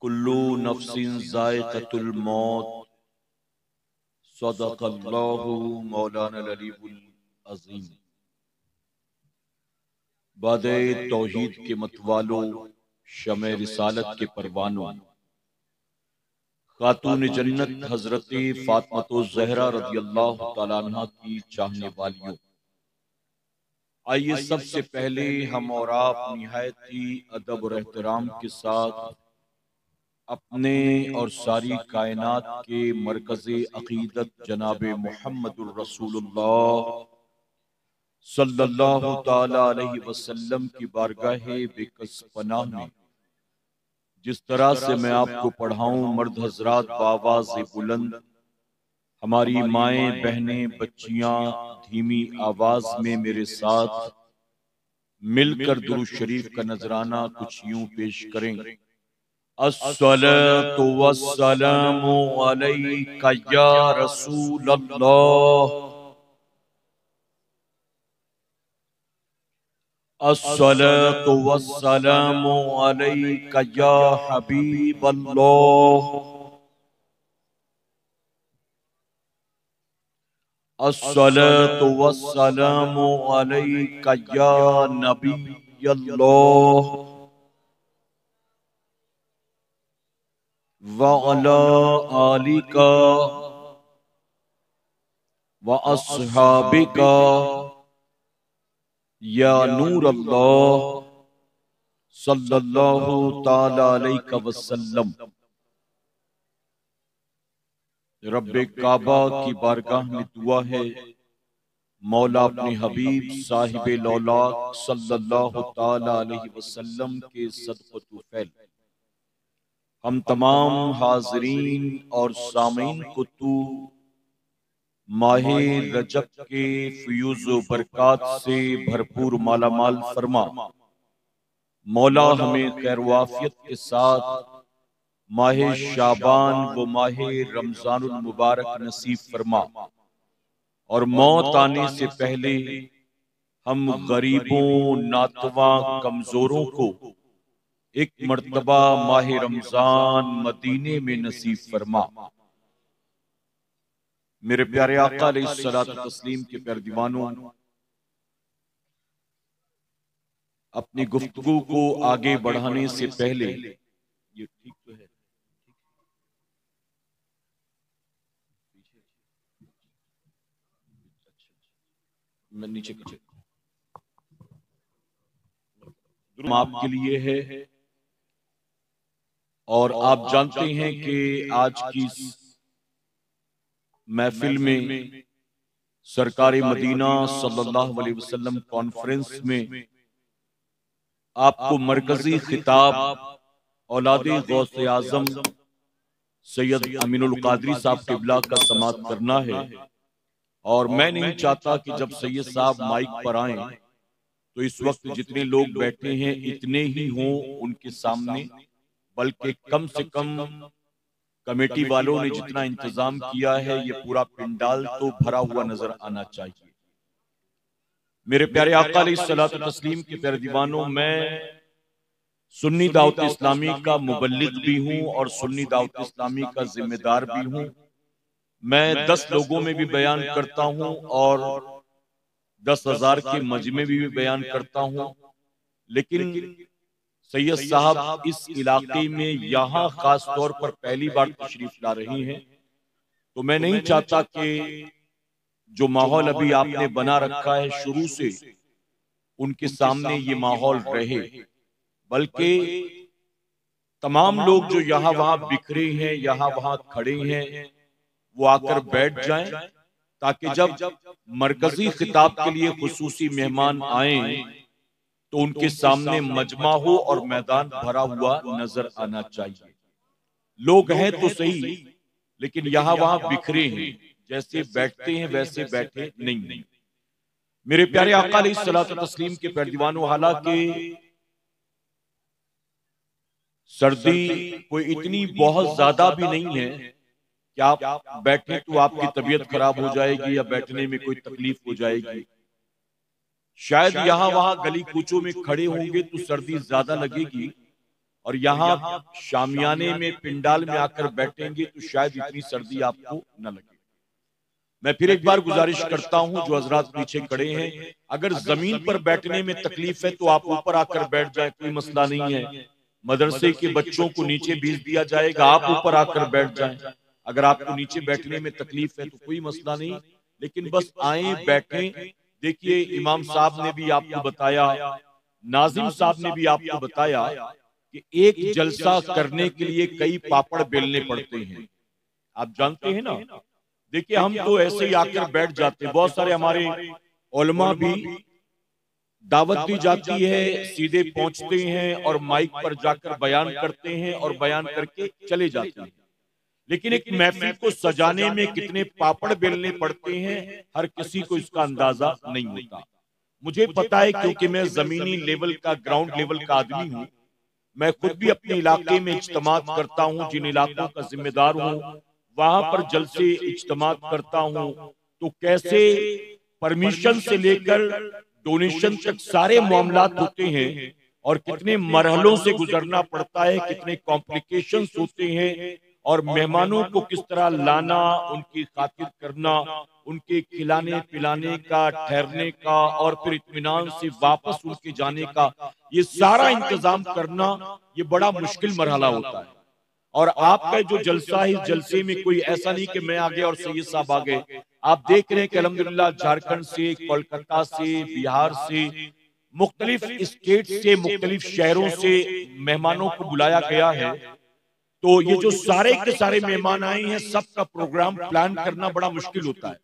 कुल्लू नफ्सिन ज़ाइक़तुल मौत। सदक़ल्लाहु मौलाना अल-अलीयुल अज़ीम। बादे तौहीद के मतवालों, शमे रिसालत के परवानों, खातून जन्नत हजरत फातिमा ज़हरा रज़ियल्लाहु तआला अन्हा की चाहने वालियों, आइए सबसे पहले हम और आप निहायत ही अदब और एहतराम के साथ अपने और सारी कायनात के मरकज़े अक़ीदत जनाबे मुहम्मदुर रसूलुल्लाह सल्लल्लाहु ताला अलैहि वसल्लम की बारगाहे बेकस पनाह में जिस तरह से मैं आपको पढ़ाऊं, मर्द हजरात बावाज़े बुलंद, हमारी माएं बहनें बच्चियां धीमी आवाज में मेरे साथ मिलकर दुरूद शरीफ का नजराना कुछ यूं पेश करें। अस्सलातु वस्सलामु अलैका या रसूलल्लाह, अस्सलातु वस्सलामु अलैका या हबीबल्लाह, अस्सलातु वस्सलामु अलैका या नबियल्लाह व अला आलिका व अस्हाबिका या नूर अल्लाह सल्लल्लाहु ताला अलैहि वसल्लम। रब्बे काबा की बारगाह में दुआ है, मौला अपने हबीब साहिबे लौलाक सल्लल्लाहु ताला अलैहि वसल्लम के सदक़तु फैल हम तमाम हाज़रीन और सामीन को तू माहे रजब के फ़यूज़ बरक़ात से भरपूर मालामाल फरमा। मौला हमें खैर वाफियत के साथ माहे शाबान व माहे रमजानुल मुबारक नसीब फरमा, और मौत आने से पहले हम गरीबों नातवा कमजोरों को एक मर्तबा माहे रमजान मदीने में नसीब फरमा। मेरे प्यारे आका अलैहिस्सलातु तस्लीम के प्यारे दीवानों, अपनी गुफ्तगू को आगे बढ़ाने से पहले ये ठीक तो है, मैं नीचे आपके लिए है। और आप जानते हैं कि आज की महफिल में सरकारी मदीना सल्लल्लाहु अलैहि वसल्लम कॉन्फ्रेंस में आपको मरकजी खिताब औलादे गौसे आजम सैयद अमीनुल कादरी साहब किबला का समात करना है। और मैं नहीं चाहता कि जब सैयद साहब माइक पर आए तो इस वक्त जितने लोग बैठे हैं इतने ही हों उनके सामने, बल्कि कम से कम कमेटी वालों ने जितना इंतजाम किया है ये पूरा पिंडाल तो भरा हुआ नजर आना चाहिए। मेरे प्यारे आका अलैहिस्सलातु तस्लीम के प्यारे दीवानों, मैं सुन्नी दावत इस्लामी का मुबल्लिग भी हूं और सुन्नी दावत इस्लामी का जिम्मेदार भी हूं। मैं 10 लोगों में भी बयान करता हूं और 10,000 के मजमे में भी बयान करता हूं, लेकिन सैयद साहब इस इलाके में यहाँ खास तौर पर पहली बार तशरीफ ला रही हैं, तो मैं नहीं चाहता कि जो माहौल अभी आपने बना रखा है शुरू से उनके सामने ये माहौल रहे, बल्कि तमाम लोग जो यहाँ वहां बिखरे हैं, यहाँ वहां खड़े हैं, वो आकर बैठ जाएं, ताकि जब मरकजी खिताब के लिए खुसूसी मेहमान आए तो उनके सामने मजमा हो और मैदान भरा हुआ नजर आना चाहिए। लोग हैं तो सही, लेकिन यहाँ वहां बिखरे हैं, जैसे बैठते हैं वैसे बैठे नहीं। मेरे प्यारे आका अलैहिस्सलातु तस्लीम के प्यारे दीवानों, हालांकि सर्दी कोई इतनी बहुत ज्यादा भी नहीं है कि आप बैठे तो आपकी तबीयत खराब हो जाएगी या बैठने में कोई तकलीफ हो जाएगी। शायद यहाँ वहां गली कूचों में खड़े होंगे तो सर्दी ज्यादा लगेगी, और यहाँ शामियाने में पिंडाल में आकर बैठेंगे तो शायद इतनी सर्दी आपको न लगे। मैं फिर एक बार गुजारिश करता हूं जो हजरात पीछे खड़े हैं, अगर जमीन पर बैठने में तकलीफ है तो आप ऊपर आकर बैठ जाए, कोई मसला नहीं है। मदरसे के बच्चों को नीचे भेज दिया जाएगा, आप ऊपर आकर बैठ जाएं। अगर आपको नीचे बैठने में तकलीफ है तो कोई मसला नहीं, लेकिन बस आए बैठें। देखिए इमाम साहब ने भी आपको बताया, नाजिम साहब ने भी आपको बताया कि एक जलसा करने के लिए कई पापड़ बेलने पड़ते हैं, आप जानते हैं ना। देखिए हम तो ऐसे ही आकर बैठ जाते, बहुत सारे हमारे उलमा भी दावत दी जाती है, सीधे पहुंचते हैं और माइक पर जाकर बयान करते हैं और बयान करके चले जाते हैं। लेकिन एक महफिल को सजाने में कितने पापड़ बेलने पड़ते हैं हर किसी को इसका अंदाजा नहीं होता। मुझे पता है क्योंकि मैं जमीनी लेवल का, ग्राउंड लेवल का आदमी हूं। मैं खुद भी अपने इलाके में इज्तिमात करता हूं, जिन इलाकों का जिम्मेदार हूं वहां पर जलसे इज्तिमात करता हूं। तो कैसे परमिशन से लेकर डोनेशन तक सारे मामलात होते हैं और कितने मरहलों से गुजरना पड़ता है, कितने कॉम्प्लिकेशंस होते हैं और मेहमानों को किस तरह लाना, उनकी खातिर करना, उनके खिलाने पिलाने का, ठहरने का और फिर इत्मीनान से वापस उनके जाने का, ये सारा इंतजाम करना ये बड़ा मुश्किल मरहला होता है। और आपका जो जलसा है, इस जलसे में कोई ऐसा नहीं कि मैं आ गया और सैयद साहब आ गए। आप देख रहे हैं कि अल्हम्दुलिल्लाह झारखंड से, कोलकाता से, बिहार से, मुख्तलिफ स्टेट से, मुख्तलिफ शहरों से मेहमानों को बुलाया गया है। तो ये जो सारे के सारे मेहमान आए हैं, सबका प्रोग्राम प्लान करना बड़ा मुश्किल होता है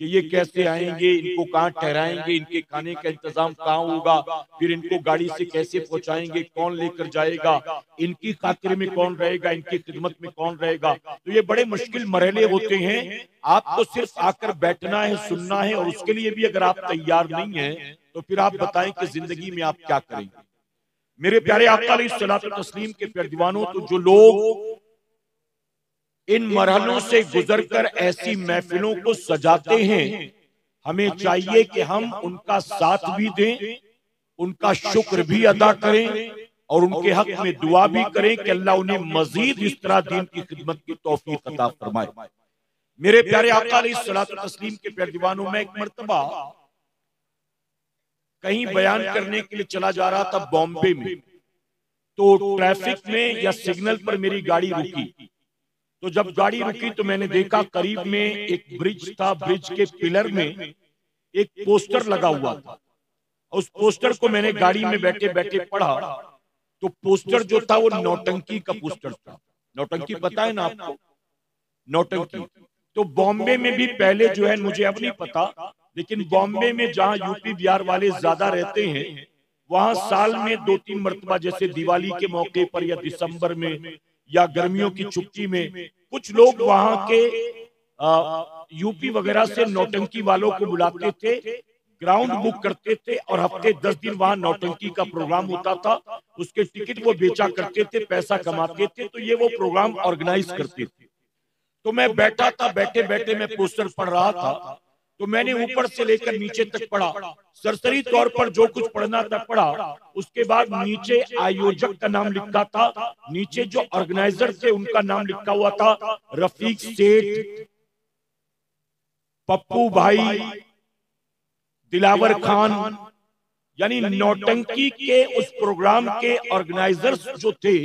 कि ये कैसे आएंगे, इनको कहाँ ठहराएंगे, इनके खाने का इंतजाम कहाँ होगा, फिर इनको गाड़ी से कैसे पहुंचाएंगे, कौन लेकर जाएगा, इनकी खातिर में कौन रहेगा, इनकी खिदमत में कौन रहेगा। तो ये बड़े मुश्किल मरहले होते हैं। आपको सिर्फ आकर बैठना है, सुनना है, और उसके लिए भी अगर आप तैयार नहीं है तो फिर आप बताएं कि जिंदगी में आप क्या करेंगे। मेरे प्यारे आका अलैहिस्सलातु तस्लीम के प्यारे दीवानों, तो जो लोग इन मरहलों से गुजरकर ऐसी महफिलों को सजाते हैं, हमें चाहिए कि हम उनका साथ भी दें, उनका शुक्र भी अदा करें और उनके हक में दुआ भी करें कि अल्लाह उन्हें मजीद इस तरह दीन की खिदमत की तौफीक अता फरमाए। मेरे प्यारे आका अलैहिस्सलातु तस्लीम के प्यारे दीवानों, में एक मर्तबा कहीं बयान करने के लिए चला जा रहा था बॉम्बे में। तो ट्रैफिक में या सिग्नल पर मेरी गाड़ी रुकी। तो जब गाड़ी रुकी तो मैंने देखा करीब में एक ब्रिज था, ब्रिज के पिलर में एक पोस्टर लगा हुआ था। उस पोस्टर को मैंने गाड़ी में बैठे बैठे पढ़ा। तो पोस्टर जो था वो नौटंकी का पोस्टर था। नौटंकी पता है ना आपको, नौटंकी। तो बॉम्बे में भी पहले जो है, मुझे अब नहीं पता, लेकिन बॉम्बे में जहां यूपी बिहार वाले ज्यादा रहते हैं वहां साल में 2-3 मरतबा, जैसे दिवाली के मौके पर या दिसंबर में या गर्मियों की छुट्टी में, कुछ लोग वहां के यूपी वगैरह से नौटंकी वालों को बुलाते थे, ग्राउंड बुक करते थे और हफ्ते 10 दिन वहां नौटंकी का प्रोग्राम होता था। उसके टिकट वो बेचा करते थे, पैसा कमाते थे, तो ये वो प्रोग्राम ऑर्गेनाइज करते थे। तो मैं बैठा था, बैठे बैठे मैं पोस्टर पढ़ रहा था। तो मैंने ऊपर से लेकर नीचे तक पढ़ा, सरसरी तौर पर जो कुछ पढ़ना था पढ़ा। उसके बाद नीचे आयोजक का नाम लिखा था, नीचे जो ऑर्गेनाइजर थे उनका नाम लिखा हुआ था रफीक सेठ, पप्पू भाई, दिलावर खान, यानी नौटंकी के उस प्रोग्राम के ऑर्गेनाइजर्स जो थे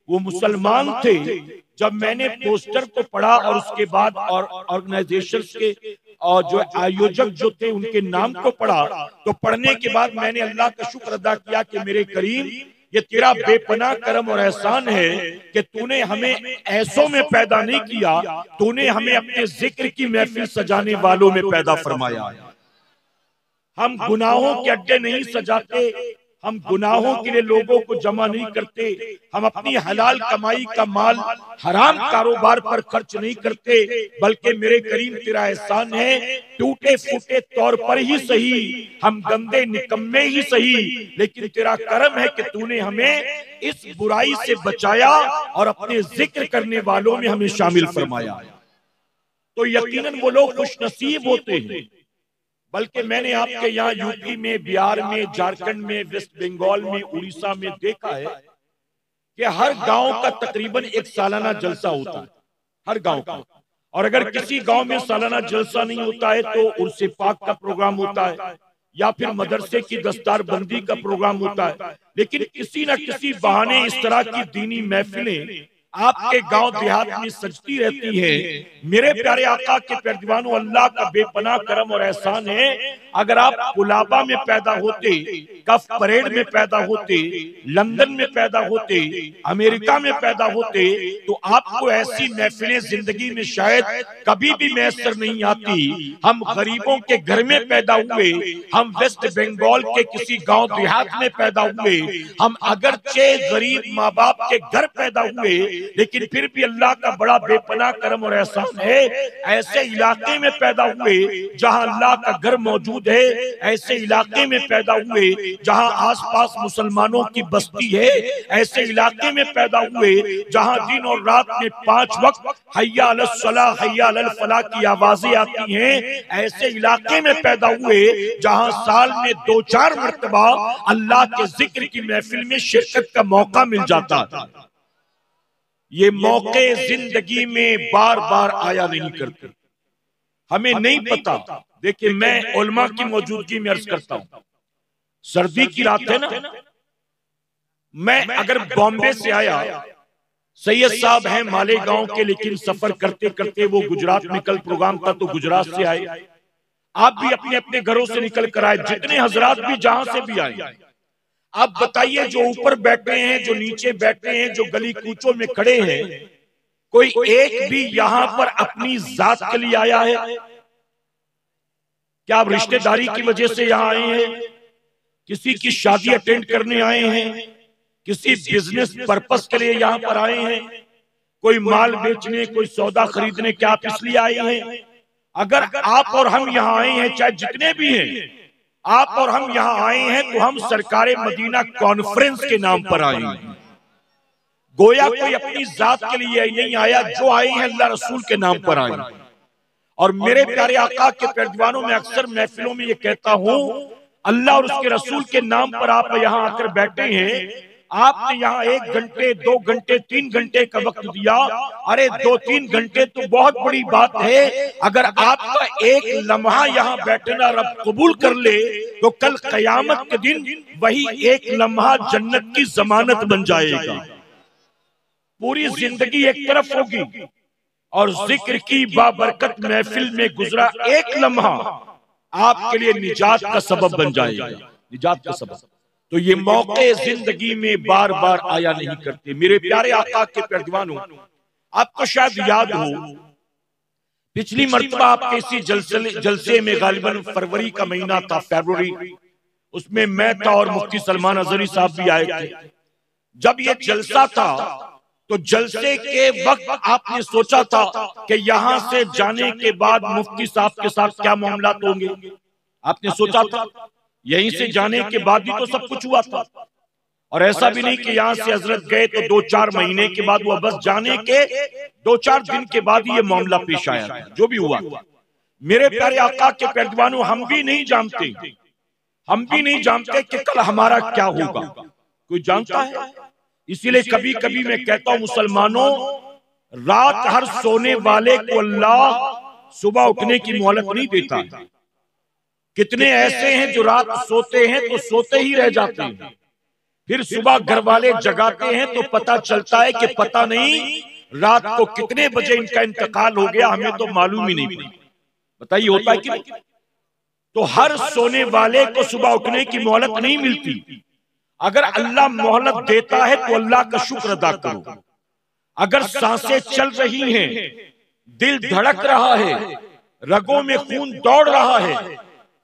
वो मुसलमान थे। जब मैंने पोस्टर को पढ़ा और उसके बाद और ऑर्गेनाइजेशंस के और जो आयोजक जो थे उनके नाम को पढ़ा, तो पढ़ने के बाद मैंने अल्लाह का शुक्र अदा किया कि मेरे करीम, ये तेरा बेपनाह करम और एहसान है कि तूने हमें ऐसों में पैदा नहीं किया, तूने हमें अपने जिक्र की महफिल सजाने वालों में पैदा फरमाया। हम गुनाहों के अड्डे नहीं सजाते, हम गुनाहों के लिए लोगों को जमा नहीं करते, हम अपनी हलाल कमाई का माल हराम कारोबार पर खर्च नहीं करते, बल्कि मेरे करीम तेरा एहसान है, टूटे फूटे तौर पर ही सही, हम गंदे निकम्मे ही सही, लेकिन तेरा करम है कि तूने हमें इस बुराई से बचाया और अपने जिक्र करने वालों में हमें शामिल फरमाया। तो यकीनन वो लोग खुशनसीब होते हैं। बल्कि मैंने आपके यहाँ यूपी में, बिहार में, झारखंड में, वेस्ट बंगाल में, उड़ीसा में देखा है कि हर गांव का तकरीबन एक सालाना जलसा होता है, हर गांव का। और अगर किसी गांव में सालाना जलसा नहीं होता है तो उर्से पाक का प्रोग्राम होता है या फिर मदरसे की दस्तार बंदी का प्रोग्राम होता है। लेकिन किसी न किसी बहाने इस तरह की दीनी महफिलें आपके गांव देहात में सजती रहती है। मेरे प्यारे आका के प्यारे दीवानों, अल्लाह का बेपनाह करम और एहसान है। अगर आप कुलाबा में पैदा होते, कफ परेड में पैदा होते, लंदन में पैदा होते, अमेरिका में पैदा होते, तो आपको ऐसी महफिलें जिंदगी में शायद कभी भी मैसर नहीं आती। हम गरीबों के घर में पैदा हुए, हम वेस्ट बंगाल के किसी गांव देहात में पैदा हुए, हम अगरचे गरीब माँ बाप के घर पैदा हुए, लेकिन फिर भी अल्लाह का बड़ा बेपनाह करम और एहसान है। ऐसे इलाके में पैदा हुए जहां अल्लाह का घर मौजूद है, ऐसे इलाके में पैदा हुए जहां आसपास मुसलमानों की बस्ती है, ऐसे इलाके में पैदा हुए जहां दिन और रात में 5 वक्त हय्या अलस सलाह हय्या अलल फलाह की आवाजें आती हैं, ऐसे इलाके में पैदा हुए जहां साल में 2-4 मरतबा अल्लाह के जिक्र की महफिल में शिरकत का मौका मिल जाता है। ये मौके जिंदगी में बार बार आया नहीं करते, हमें नहीं पता। देखिए, मैं उलमा की मौजूदगी में अर्ज करता हूं, सर्दी की रात है ना, मैं अगर बॉम्बे से आया, सैयद साहब हैं मालेगांव के, लेकिन सफर करते करते वो गुजरात में कल प्रोग्राम था तो गुजरात से आए। आप भी अपने अपने घरों से निकल कर आए, जितने हजरात भी जहां से भी आए। आप बताइए, जो ऊपर बैठे हैं, जो नीचे बैठे हैं, जो गली कूचों में खड़े हैं, कोई एक भी यहां पर अपनी जात के लिए आया है? क्या आप रिश्तेदारी की वजह से यहां आए हैं? किसी की शादी अटेंड करने आए हैं? किसी बिजनेस पर्पस के लिए यहां पर आए हैं? कोई माल बेचने, कोई सौदा खरीदने, क्या आप इसलिए आए हैं? अगर आप और हम यहां आए हैं, चाहे जितने भी हैं, आप और हम यहां आए हैं, तो हम सरकारे मदीना कॉन्फ्रेंस के नाम पर आए हैं। गोया कोई अपनी जात के लिए नहीं आया, जो आए हैं अल्लाह रसूल के नाम पर आए। और मेरे प्यारे आका के प्यारे दीवानों, में अक्सर महफिलों में ये कहता हूं, अल्लाह और उसके रसूल के नाम पर आप यहां आकर बैठे हैं। आपने यहाँ 1 घंटे, 2 घंटे, 3 घंटे का वक्त दिया। अरे 2-3 घंटे तो बहुत बड़ी बात है। अगर आपका एक लम्हा यहाँ बैठना रब कबूल कर ले, तो कल कयामत के दिन वही एक लम्हा जन्नत की जमानत बन जाएगा। पूरी जिंदगी एक तरफ होगी और जिक्र की बाबरकत महफिल में गुजरा एक लम्हा आपके लिए निजात का सबब बन जाएगा, निजात का सबब। तो ये मौके जिंदगी में बार बार आया नहीं करते। मेरे प्यारे आका के प्यारे दीवानों, आपको शायद याद हो, पिछली मर्तबा आपके इसी जलसे में गालिबन फरवरी का महीना था, फरवरी, उसमें मैं था और मुफ्ती सलमान अजहरी साहब भी आए थे। जब ये जलसा था तो जलसे के वक्त आपने सोचा था कि यहां से जाने के बाद मुफ्ती साहब के साथ क्या मामला होंगे। आपने सोचा था यहीं से जाने के बाद ही तो सब कुछ हुआ था। और ऐसा भी नहीं कि यहां से हजरत गए तो 2-4 महीने के बाद हुआ, बस जाने के 2-4 दिन के बाद ही ये मामला पेश आया, जो भी हुआ। मेरे प्यारे आका के प्यारे दीवानों, हम भी नहीं जानते कि कल हमारा क्या होगा। कोई जानता है? इसीलिए कभी कभी मैं कहता हूं, मुसलमानों, रात हर सोने वाले को अल्लाह सुबह उठने की मोहलत नहीं देता। कितने ऐसे हैं जो रात सोते हैं तो सोते ही रह जाते हैं, फिर सुबह घर वाले जगाते हैं तो पता चलता है कि पता नहीं रात को कितने बजे इनका इंतकाल हो गया, हमें तो मालूम ही नहीं। बताइए, होता है कि नहीं? तो हर सोने वाले को सुबह उठने की मोहलत नहीं मिलती। अगर अल्लाह मोहलत देता है तो अल्लाह का शुक्र अदा करो। अगर सांसें चल रही हैं, दिल धड़क रहा है, रगों में खून दौड़ रहा है,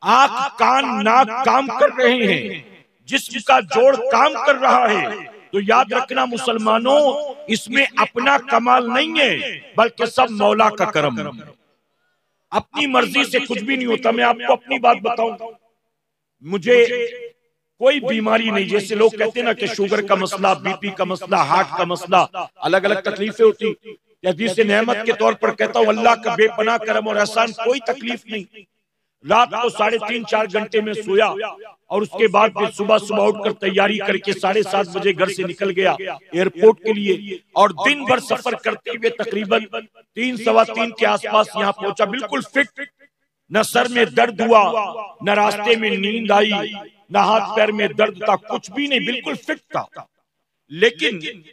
आंख कान नाक काम कर रहे हैं, जिस्म का जोड़ काम कर रहा है, तो याद रखना मुसलमानों, इसमें अपना कमाल नहीं है, बल्कि सब मौला का करम है। अपनी मर्जी से कुछ भी नहीं होता। मैं आपको अपनी बात बताऊं, मुझे कोई बीमारी नहीं। जैसे लोग कहते हैं ना कि शुगर का मसला, बीपी का मसला, हार्ट का मसला, अलग अलग तकलीफें होती। हदीस नेमत के तौर पर कहता हूं, अल्लाह का बेपनाह करम और एहसान, कोई तकलीफ नहीं। रात को 3.5-4 घंटे में सोया और उसके बाद फिर सुबह सुबह उठकर तैयारी करके 7:30 बजे घर से निकल गया एयरपोर्ट के लिए, और दिन भर सफर करते हुए तकरीबन 3-3:15 के आसपास यहाँ पहुंचा, बिल्कुल फिट, न सर में दर्द हुआ, न रास्ते में नींद आई, न हाथ पैर में दर्द था, कुछ भी नहीं, बिल्कुल फिट था। लेकिन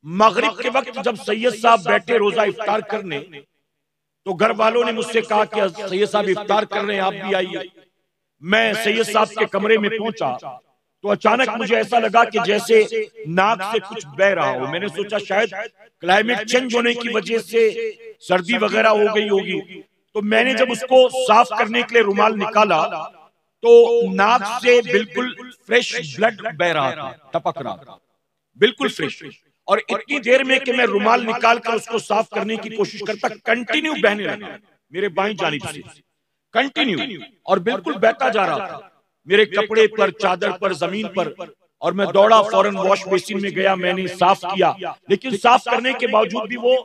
मगरिब के वक्त जब सैयद साहब बैठे रोजा इफ्तार करने, तो घर वालों ने मुझसे कहा कि सैयद साहब इफ्तार कर रहे हैं, आप भी आइए। मैं सैयद साहब के कमरे में पहुंचा तो अचानक मुझे ऐसा लगा कि जैसे नाक से कुछ बह रहा हो। मैंने सोचा शायद क्लाइमेट चेंज होने की वजह से सर्दी वगैरह हो गई होगी। तो मैंने जब उसको साफ करने के लिए रुमाल निकाला तो नाक से बिल्कुल फ्रेश ब्लड बह रहा था, टपक रहा था, बिल्कुल फ्रेश। और इतनी देर में कि मैं रुमाल निकाल कर उसको साफ करने की कोशिश करता, कंटिन्यू बहने लगा मेरे बाईं जानिब से, कंटिन्यू, और बिल्कुल बहता जा रहा था मेरे कपड़े पर, चादर पर, जमीन पर। और मैं दौड़ा, फौरन वॉश बेसिन में गया, मैंने साफ किया, लेकिन साफ करने के बावजूद भी वो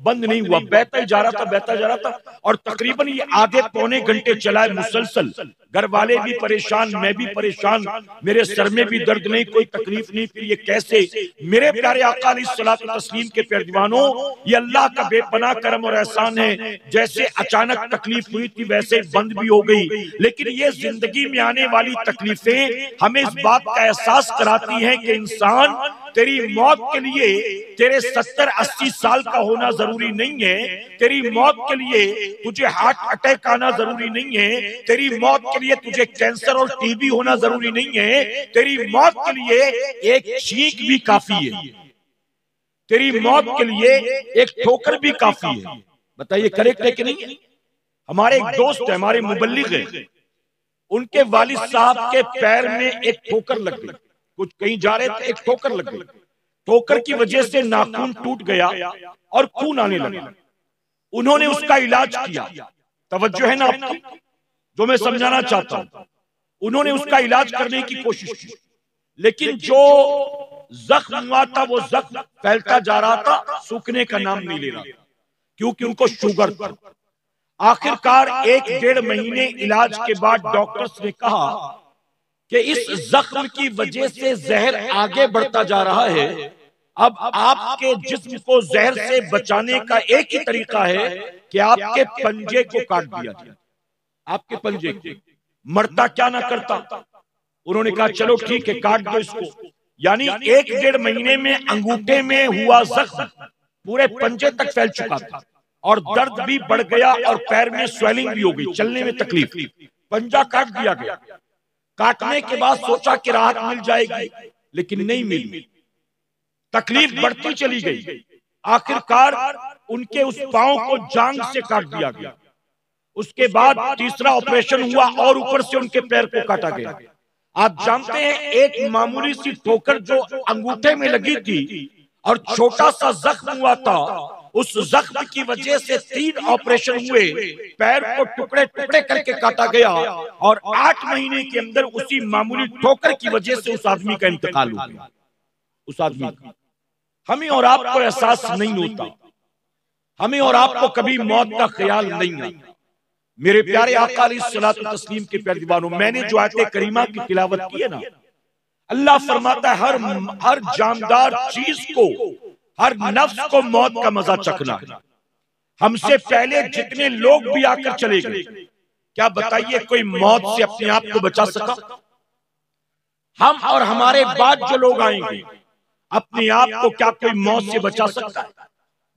बंद नहीं हुआ, बहता ही जा रहा था, बहता जा रहा था। और तकरीबन ये आधे पौने घंटे चला है मुसलसल। घर वाले भी परेशान, मैं भी परेशान, मेरे सर में भी दर्द नहीं, कोई तकलीफ नहीं। फिर ये कैसे? मेरे प्यारे आका अलैहिस्सलातु तस्लीम के प्यारे दीवानों, ये अल्लाह का बेपनाह करम और एहसान है। जैसे अचानक तकलीफ हुई थी वैसे बंद भी हो गई। लेकिन ये जिंदगी में आने वाली तकलीफें हमें इस बात का एहसास कराती हैं कि इंसान, तेरी मौत के लिए तेरे 70-80 साल का होना जरूरी नहीं है, तेरी मौत के लिए तुझे हार्ट अटैक आना जरूरी नहीं है, तेरी मौत के लिए तुझे कैंसर और टीबी होना जरूरी नहीं है, तेरी मौत के लिए एक छींक भी काफी है, तेरी मौत के लिए एक ठोकर भी काफी है। बताइए करेक्ट है कि नहीं? हमारे एक दोस्त है, हमारे मुबल्लिग है, उनके वालिद साहब के पैर में एक ठोकर लग गई, कुछ कहीं जा रहे थे, एक ठोकर लग गई। ठोकर की वजह से नाखून टूट गया और खून आने लगा। उन्होंने उसका इलाज किया, तवज्जो है ना आपकी जो मैं समझाना चाहता हूं। उन्होंने उसका इलाज करने की कोशिश की, लेकिन जो जख्म हुआ था वो जख्म फैलता जा रहा था, सूखने का नाम नहीं ले रहा था, क्योंकि उनको शुगर था। आखिरकार 1-1.5 महीने इलाज के बाद डॉक्टर्स ने कहा कि इस जख्म की वजह से जहर आगे बढ़ता जा रहा है। अब आपके जिस्म को जहर से बचाने का एक ही तरीका है कि आपके पंजे को काट दिया जाए, आपके पंजे को। मरता क्या ना करता। उन्होंने कहा चलो ठीक है, काट दो इसको। यानी 1-1.5 महीने में अंगूठे में हुआ जख्म पूरे पंजे तक फैल चुका था और दर्द भी बढ़ गया और पैर में स्वेलिंग भी हो गई, चलने में तकलीफ। पंजा काट दिया गया। काटने के बाद सोचा कि राहत मिल जाएगी, लेकिन नहीं मिली, तकलीफ बढ़ती चली गई। आखिरकार उनके उस पांव को जांग से काट दिया गया। उसके बाद तीसरा ऑपरेशन हुआ और ऊपर से उनके पैर को काटा गया। आप जानते हैं एक मामूली सी ठोकर जो अंगूठे में लगी थी और छोटा सा जख्म हुआ था, उस जख्म की वजह से 3 ऑपरेशन हुए, पैर को टुकड़े टुकड़े करके काटा गया और 8 महीने के अंदर उसी मामूली ठोकर की वजह से उस आदमी का इंतकाल हो गया। उस आदमी का हमें और आपको एहसास नहीं होता, हमें और आपको कभी मौत का ख्याल नहीं आता। मेरे प्यारे आका अलैहिस्सलातु तस्लीम के प्यारे दीवानों, मैंने जो आयत करीमा की तिलावत की है ना, अल्लाह फरमाता है हर जानदार चीज को, हर नफ्स को मौत का मजा चखना है। हमसे पहले जितने लोग भी आकर चले गए, क्या बताइए कोई मौत से अपने आप को बचा सका? हम और हमारे बाद जो लोग आएंगे, अपने आप को क्या कोई मौत से बचा सकता है?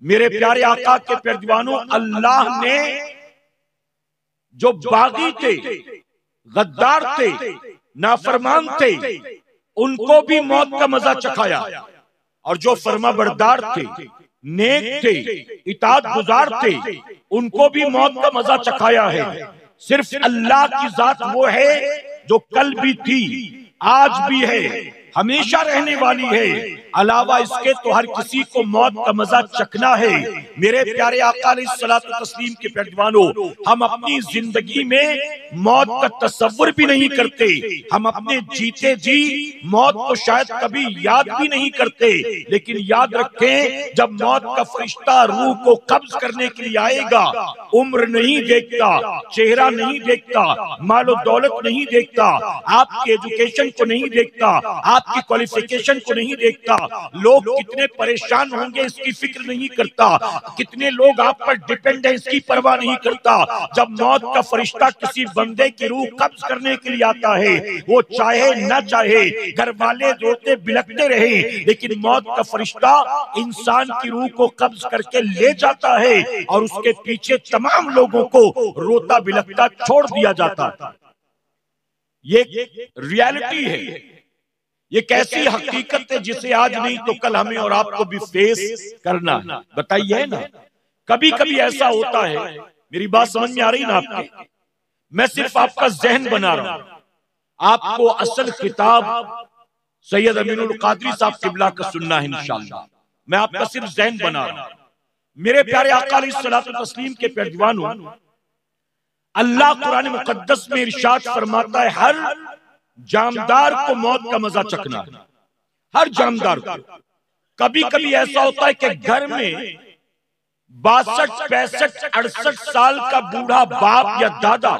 मेरे प्यारे आका के प्यारे दीवानों, अल्लाह ने जो बागी थे, गद्दार थे, नाफरमान थे, उनको भी मौत का मजा चखाया, और जो फर्माबरदार थे, नेक थे, इताअत गुजार थे, उनको भी मौत का मजा चखाया है। सिर्फ अल्लाह की जात वो है जो कल भी थी, आज भी है, हमेशा रहने वाली है। अलावा इसके तो हर किसी को मौत का मजा चखना है। मेरे प्यारे आका अलैहिस्सलातु तस्लीम के पैरवानों, हम अपनी जिंदगी में मौत का तसव्वुर भी नहीं करते। हम अपने जीते जी मौत को शायद कभी याद भी नहीं करते। लेकिन याद रखें, जब मौत का फरिश्ता रूह को कब्ज करने के लिए आएगा, उम्र नहीं देखता, चेहरा नहीं देखता, मालो दौलत नहीं देखता, आपके एजुकेशन को नहीं देखता, आपकी क्वालिफिकेशन को नहीं देखता, लोग कितने परेशान होंगे इसकी फिक्र नहीं करता, कितने लोग आप पर डिपेंड है इसकी परवाह नहीं करता। जब मौत का फरिश्ता किसी बंदे की रूह कब्ज करने के लिए आता है, वो चाहे न चाहे, घर वाले रोते बिलखते रहे, लेकिन मौत का फरिश्ता इंसान की रूह को कब्ज करके ले जाता है और उसके पीछे तमाम लोगों को रोता बिलखता छोड़ दिया जाता है। ये रियलिटी है, ये कैसी हकीकत है जिसे आज नहीं तो कल हमें और आपको भी फेस करना है। बताइए ना, कभी कभी ऐसा होता है, मेरी बात समझ में आ रही ना आपके? मैं सिर्फ आपका जहन बना रहा हूं, आपको असल किताब सैयद अमीनुल कादरी साहब किबला का सुनना है इंशाअल्लाह। मैं आपका सिर्फ जहन बना रहा हूं। मेरे प्यारे आका अलैहिस्सलातु तस्लीम के पैरवानों, अल्लाह कुरान मुकद्दस में इरशाद फरमाता है, हर जामदार को मौत का मजा चखना है, हर जामदार को। कभी कभी ऐसा होता है कि घर में 62, 65, 68 साल का बूढ़ा बाप या दादा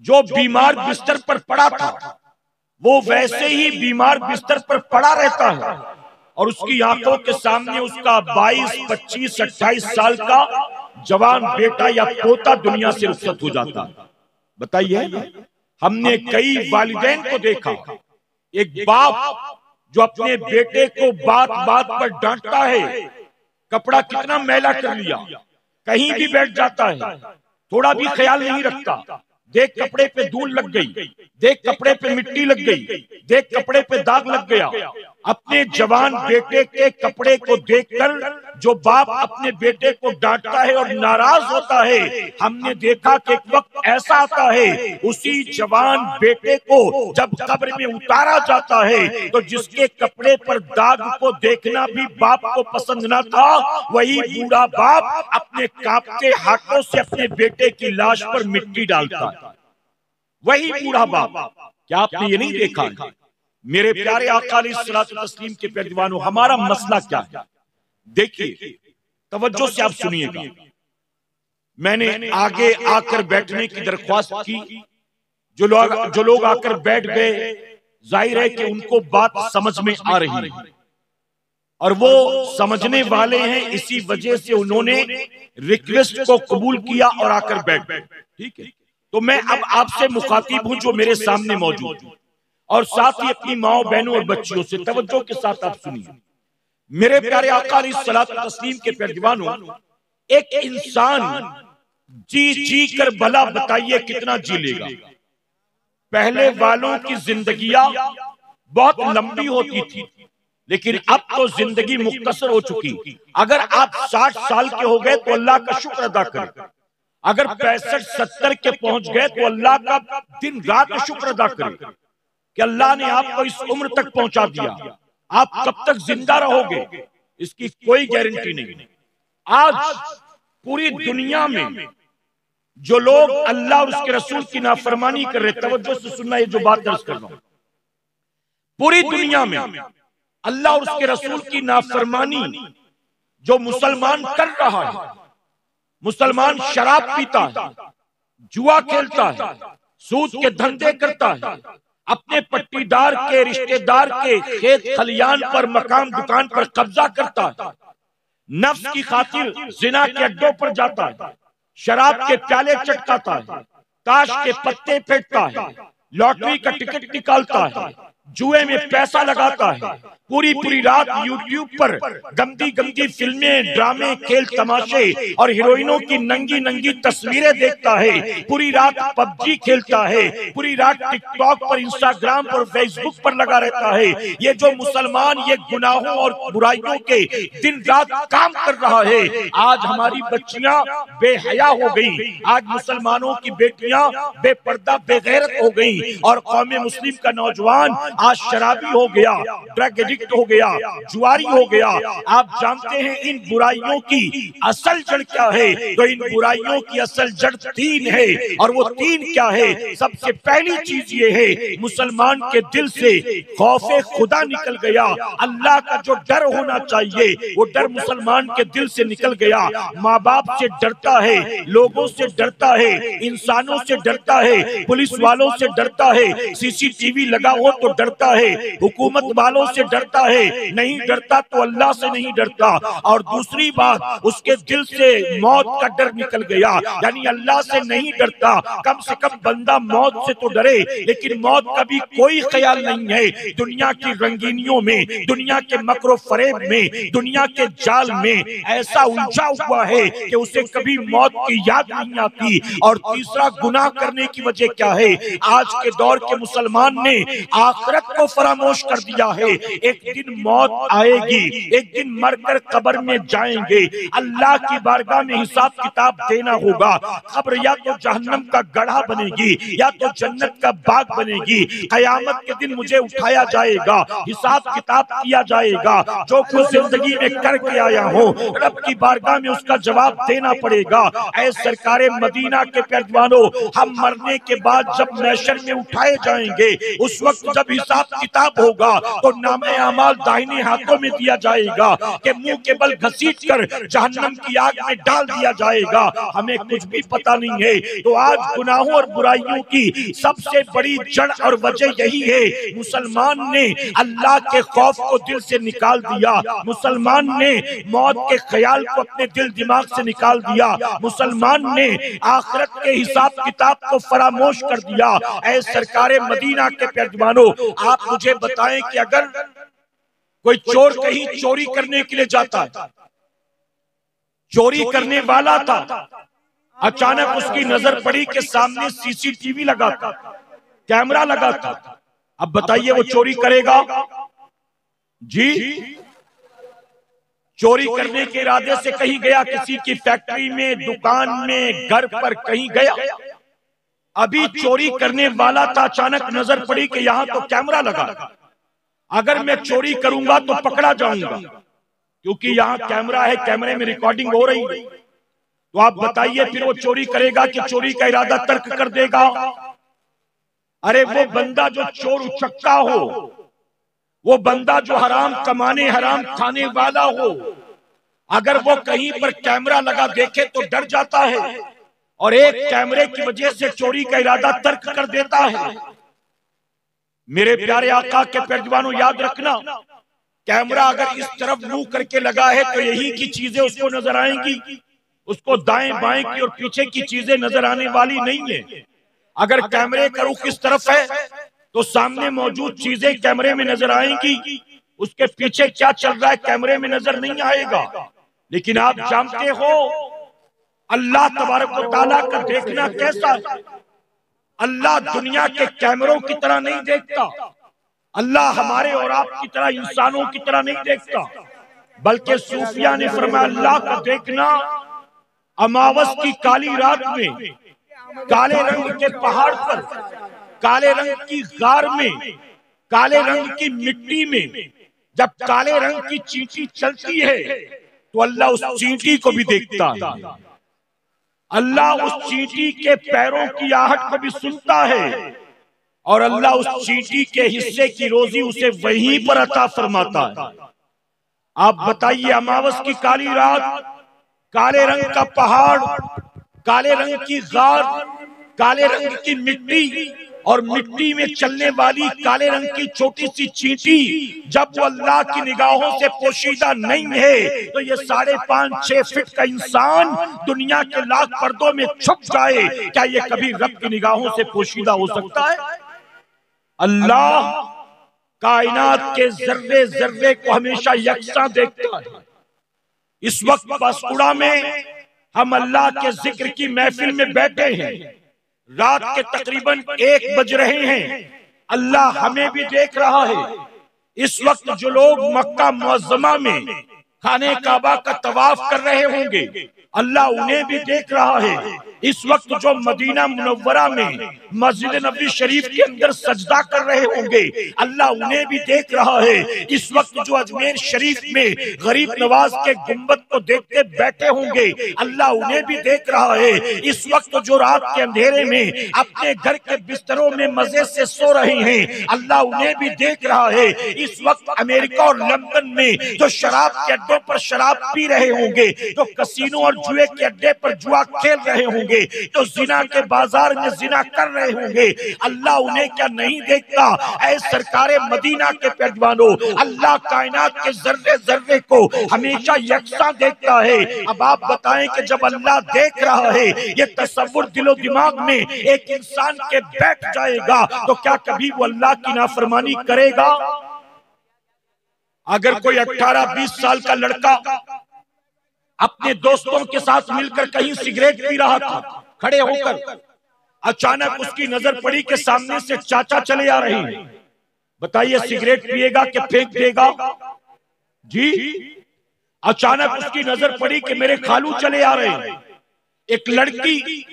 जो बीमार बिस्तर पर पड़ा था, वो वैसे ही बीमार बिस्तर पर पड़ा रहता है और उसकी आंखों के सामने उसका 22, 25, 28 साल का जवान बेटा या पोता दुनिया से रुखसत हो जाता है। बताइए, हमने कई वालिदैन को देखा, एक बाप जो अपने बेटे को बात बात पर डांटता है, कपड़ा कितना मैला कर लिया, कहीं भी बैठ जाता है, थोड़ा भी ख्याल नहीं रखता, देख कपड़े पे धूल लग गई, देख कपड़े पे मिट्टी लग गई, देख कपड़े पे दाग लग गया। अपने जवान बेटे के कपड़े को देखकर जो बाप अपने बेटे को डांटता है और नाराज होता है, हमने देखा कि एक वक्त ऐसा आता है, उसी जवान बेटे को जब कब्र में उतारा जाता है तो जिसके कपड़े पर दाग को देखना भी बाप को पसंद ना था, वही बूढ़ा बाप अपने कांपते हाथों से अपने बेटे की लाश पर मिट्टी डालता है। वही बूढ़ा बाप। क्या आपने ये नहीं देखा? मेरे प्यारे आका अलैहिस्सलातु तस्लीम के पैरवानों, हमारा मसला क्या है? देखिए, तवज्जो से आप सुनिएगा। मैंने आगे आकर बैठने की दरख्वास्त की, जो लोग आकर बैठ गए, जाहिर है कि उनको बात समझ में आ रही है और वो समझने वाले हैं, इसी वजह से उन्होंने रिक्वेस्ट को कबूल किया और आकर बैठ गए। ठीक है, तो मैं अब आपसे मुखातिब हूं जो मेरे सामने मौजूद है, और साथ ही अपनी माओ बहनों और बच्चियों से तवज्जो के साथ आप सुनिए। मेरे प्यारे आका अलैहिस्सलातु तस्लीम के पैरवानों, एक इंसान जी कर भला बताइए कितना जी लेगा? पहले वालों की जिंदगियां बहुत लंबी होती थी, लेकिन अब तो जिंदगी मुख्तसर हो चुकी। अगर आप 60 साल के हो गए तो अल्लाह का शुक्र अदा करें, अगर 65, 70 के पहुंच गए तो अल्लाह का दिन रात शुक्र अदा करें कि अल्लाह ने आपको इस उम्र तक पहुंचा दिया। आप कब तक जिंदा रहोगे इसकी कोई गारंटी नहीं। आज पूरी दुनिया में जो लोग अल्लाह और उसके रसूल की नाफरमानी कर रहे, तवज्जो से सुनना, ये जो बात दर्ज कर रहा हूं, पूरी दुनिया में अल्लाह और उसके रसूल की नाफरमानी जो मुसलमान कर रहा है, मुसलमान शराब पीता है, जुआ खेलता है, सूद के धंधे करता है, अपने पट्टीदार के रिश्तेदार के खेत खलियान पर, मकान दुकान पर कब्जा करता है, नफ्स की खातिर जिना के अड्डों पर जाता है, शराब के प्याले चटकाता है, ताश के पत्ते फेंकता है, लॉटरी का टिकट निकालता है, जुए में पैसा लगाता है, पूरी रात यूट्यूब पर गंदी फिल्में, ड्रामे, खेल तमाशे और हीरोइनों की नंगी तस्वीरें देखता है, पूरी रात पबजी खेलता है, पूरी रात टिकटॉक पर, इंस्टाग्राम पर, फेसबुक पर लगा रहता है। ये जो मुसलमान ये गुनाहों और बुराइयों के दिन रात काम कर रहा है, आज हमारी बच्चियां बेहया हो गई, आज मुसलमानों की बेटियां बेपर्दा बेगैरत हो गई और कौम मुस्लिम का नौजवान आज शराबी हो गया, ड्रग एडिक्ट हो गया, जुआरी हो गया। आप जानते हैं इन बुराइयों की असल जड़ क्या है? तो इन बुराइयों की असल जड़ तीन है, और वो तीन क्या है? सबसे पहली चीज ये है, मुसलमान के दिल से खौफे खुदा निकल गया। अल्लाह का जो डर होना चाहिए वो डर मुसलमान के दिल से निकल गया। माँ बाप से डरता है, लोगों से डरता है, इंसानों से डरता है, पुलिस वालों से डरता है, सीसीटीवी लगा हो तो डरता है, हुकूमत वालों से डरता है, नहीं डरता तो अल्लाह से नहीं डरता। और दूसरी बात, उसके दिल से मौत का डर निकल गया, यानी अल्लाह से नहीं डरता। कम से कम बंदा मौत से तो डरे, लेकिन मौत का भी कोई ख्याल नहीं है। दुनिया की रंगीनियों में, दुनिया के मकरो फरेब में, दुनिया के जाल में ऐसा उलझा हुआ है कि उसे कभी मौत की याद नहीं आती। और तीसरा गुनाह करने की वजह क्या है? आज के दौर के मुसलमान ने आखिरत को फरामोश कर दिया है। एक दिन मौत आएगी, एक दिन मरकर कब्र में जाएंगे, अल्लाह की बारगाह में हिसाब किताब देना होगा। कब्र या तो जहन्नम का गढ़ा बनेगी या तो जन्नत का बाग बनेगी। कयामत के दिन मुझे उठाया जाएगा, हिसाब किताब किया जाएगा। जो कुछ जिंदगी में करके आया हूँ, रब की बारगाह में उसका जवाब देना पड़ेगा। ऐ सरकारे मदीना के पैरवानों, हम मरने के बाद जब महशर में उठाए जाएंगे, उस वक्त जब हिसाब किताब होगा तो नामे अमाल दाहिने हाथों में दिया जाएगा कि मुंह के बल घसीट कर जहन्नम की आग में डाल दिया जाएगा। हमें कुछ भी पता नहीं है। तो आज गुनाहों और बुराइयों की सबसे बड़ी जड़ और वजह यही है, मुसलमान ने अल्लाह के खौफ को दिल से निकाल दिया, मुसलमान ने मौत के ख्याल को अपने दिल दिमाग से निकाल दिया, मुसलमान ने आखिरत के हिसाब किताब को फरामोश कर दिया। ऐ सरकारे मदीना के पैरवानों, आप मुझे बताएं कि अगर कोई चोर कहीं चोरी करने के लिए जाता है, चोरी करने वाला था, अचानक उसकी नजर पड़ी कि सामने सीसीटीवी लगा था, कैमरा लगा था। अब बताइए वो चोरी करेगा? जी, चोरी करने के इरादे से कहीं गया, किसी की फैक्ट्री में, दुकान में, घर पर कहीं गया, अभी चोरी करने वाला था, अचानक नजर पड़ी कि यहां तो कैमरा लगा, अगर मैं चोरी करूंगा तो पकड़ा जाऊंगा, क्योंकि यहां कैमरा है, कैमरे में रिकॉर्डिंग हो रही है। तो आप बताइए फिर वो चोरी करेगा कि चोरी का इरादा तर्क कर देगा? अरे वो बंदा जो चोर उचक्का हो, वो बंदा जो हराम कमाने हराम खाने वाला हो, अगर वो कहीं पर कैमरा लगा देखे तो डर जाता है, और एक कैमरे की वजह से चोरी का इरादा तर्क कर देता है। मेरे प्यारे आका के पैरवानों, याद रखना, कैमरा अगर इस तरफ मुंह करके लगा है तो यही की चीजें उसको नजर आएंगी, उसको दाएं बाएं की और पीछे की चीजें नजर आने वाली नहीं है। अगर कैमरे का रुख इस तरफ है तो सामने मौजूद चीजें कैमरे में नजर आएंगी, उसके पीछे क्या चल रहा है कैमरे में नजर नहीं आएगा। लेकिन आप जानते हो अल्लाह तबारक व तआला का देखना कैसा है? अल्लाह दुनिया के कैमरों की तरह नहीं देखता, अल्लाह हमारे और आपकी तरह इंसानों की तरह नहीं देखता, बल्कि सूफिया ने फरमाया अल्लाह का देखना अमावस की काली रात में, काले रंग के पहाड़ पर, काले रंग की गार में, काले रंग की मिट्टी में, जब काले रंग की चींटी चलती है तो अल्लाह उस चींटी को भी देखता है, अल्लाह उस चींटी के पैरों की आहट को भी सुनता है, और अल्लाह उस चींटी के हिस्से की रोजी उसे वहीं पर अता फरमाता है। आप बताइए, अमावस की काली रात, काले रंग का पहाड़, काले रंग की गार, काले रंग की मिट्टी, और मिट्टी में चलने वाली काले रंग की छोटी सी चींटी, जब वो अल्लाह की निगाहों से पोशीदा नहीं है तो ये 5.5-6 फीट का इंसान दुनिया के लाख पर्दों में छुप जाए, क्या ये कभी रब की निगाहों से पोशीदा हो सकता है? अल्लाह कायनात के जर्रे जर्रे को हमेशा यकसा देखता है। इस वक्त बांसकुड़ा में हम अल्लाह के जिक्र की महफिल में बैठे हैं, रात के तकरीबन 1 बज रहे हैं, अल्लाह हमें भी देख रहा है। इस वक्त जो लोग मक्का मुअज्जमा में खाने काबा का तवाफ कर रहे होंगे, अल्लाह उन्हें भी देख रहा है। इस वक्त जो मदीना मुनव्वरा में मस्जिद नबी शरीफ के अंदर सजदा कर रहे होंगे, अल्लाह उन्हें भी देख रहा है। इस वक्त जो अजमेर शरीफ में गरीब नवाज के गुंबद को देखते बैठे होंगे, अल्लाह उन्हें भी देख रहा है। इस वक्त जो रात के अंधेरे में अपने घर के बिस्तरों में मजे से सो रहे हैं, अल्लाह उन्हें भी देख रहा है। इस वक्त अमेरिका और लंदन में जो शराब के अड्डों पर शराब पी रहे होंगे, जो कसीनो और जुए के अड्डे पर जुआ खेल रहे होंगे, जो जिना के बाजार में जिना कर रहे होंगे, अल्लाह उन्हें क्या नहीं देखता? ऐ सरकारे मदीना के पैजवानों, अल्लाह कायनात के जर्रे जर्रे को हमेशा यकसा देखता है। अब आप बताएं कि जब अल्लाह देख रहा है, ये तसव्वुर दिलो दिमाग में एक इंसान के बैठ जाएगा, तो क्या कभी वो अल्लाह की नाफरमानी करेगा? अगर कोई 18-20 साल का लड़का अपने दोस्तों के साथ मिलकर कहीं सिगरेट पी रहा था, खड़े होकर अचानक उसकी नजर पड़ी कि सामने से चाचा चले आ रहे हैं, बताइए सिगरेट पिएगा कि फेंक देगा? जी, अचानक उसकी नजर पड़ी कि मेरे खालू चले आ रहे हैं। एक लड़की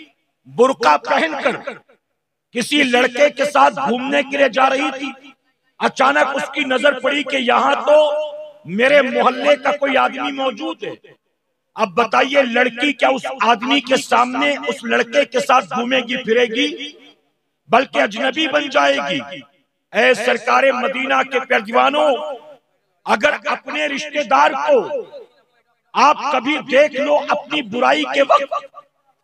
बुर्का पहनकर किसी लड़के के साथ घूमने के लिए जा रही थी। अचानक उसकी नजर पड़ी कि यहां तो मेरे मोहल्ले का कोई आदमी मौजूद है। अब बताइए लड़की क्या उस आदमी के सामने उस लड़के के साथ घूमेगी फिरेगी, बल्कि अजनबी बन जाएगी? ऐ सरकारे मदीना के पैजवानों, अगर अपने रिश्तेदार को आप कभी देख लो अपनी बुराई के वक्त,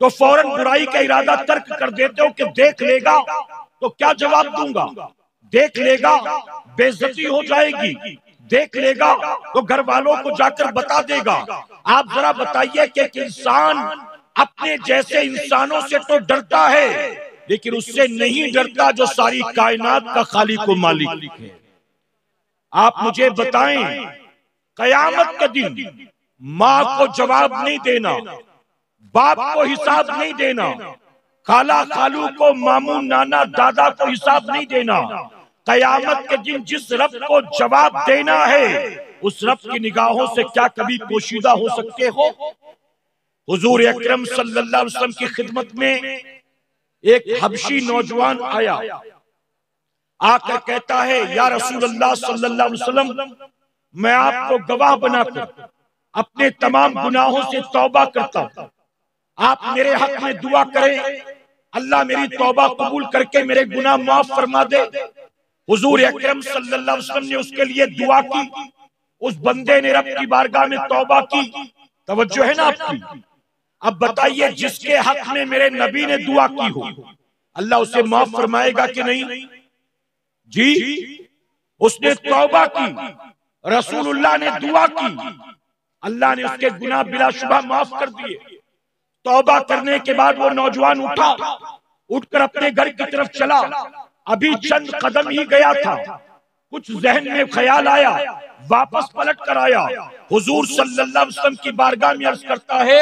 तो फौरन बुराई का इरादा तर्क कर देते हो कि देख लेगा तो क्या जवाब दूंगा, देख लेगा बेइज्जती हो जाएगी, देख लेगा तो घर वालों को जाकर बता देगा। आप जरा बताइए कि एक इंसान अपने जैसे इंसानों से तो डरता है, लेकिन उससे नहीं डरता जो सारी कायनात का खालिक व मालिक है। आप मुझे बताएं, कयामत के दिन माँ को जवाब नहीं देना, बाप को हिसाब नहीं देना, खाला खालू को, मामू नाना दादा को हिसाब नहीं देना। कयामत के दिन जिस रब को जवाब देना है, उस रब की निगाहों से क्या कभी पोशीदा हो सकते हो? हुजूर अकरम सल्लल्लाहु अलैहि वसल्लम की खिदमत में एक हबशी नौजवान आया, आकर कहता है, या रसूलल्लाह सल्लल्लाहु अलैहि वसल्लम, मैं आपको गवाह बनाकर अपने तमाम गुनाहों से तौबा करता हूं, आप मेरे हक में दुआ करें, अल्लाह मेरी तौबा कबूल करके मेरे गुनाह माफ फरमा दे। हुजूर अकरम सल्लल्लाहु अलैहि वसल्लम ने उसके लिए दुआ की। उस बंदे ने रब की बारगाह में तौबा की। तवज्जो है ना आपकी? अब बताइए, जिसके हक में मेरे नबी ने दुआ की हो, अल्लाह उसे माफ फरमाएगा कि नहीं? जी, उसने तौबा की, रसूलुल्लाह ने दुआ की, अल्लाह ने उसके गुनाह बिलाशुबा माफ कर दिए। तौबा करने के बाद वो नौजवान उठकर अपने घर की तरफ चला। अभी चंद कदम ही गया था, कुछ जहन में ख्याल आया, वापस पलट कर आया। हुजूर सल्लल्लाहु अलैहि वसल्लम की बारगाह में अर्ज करता है,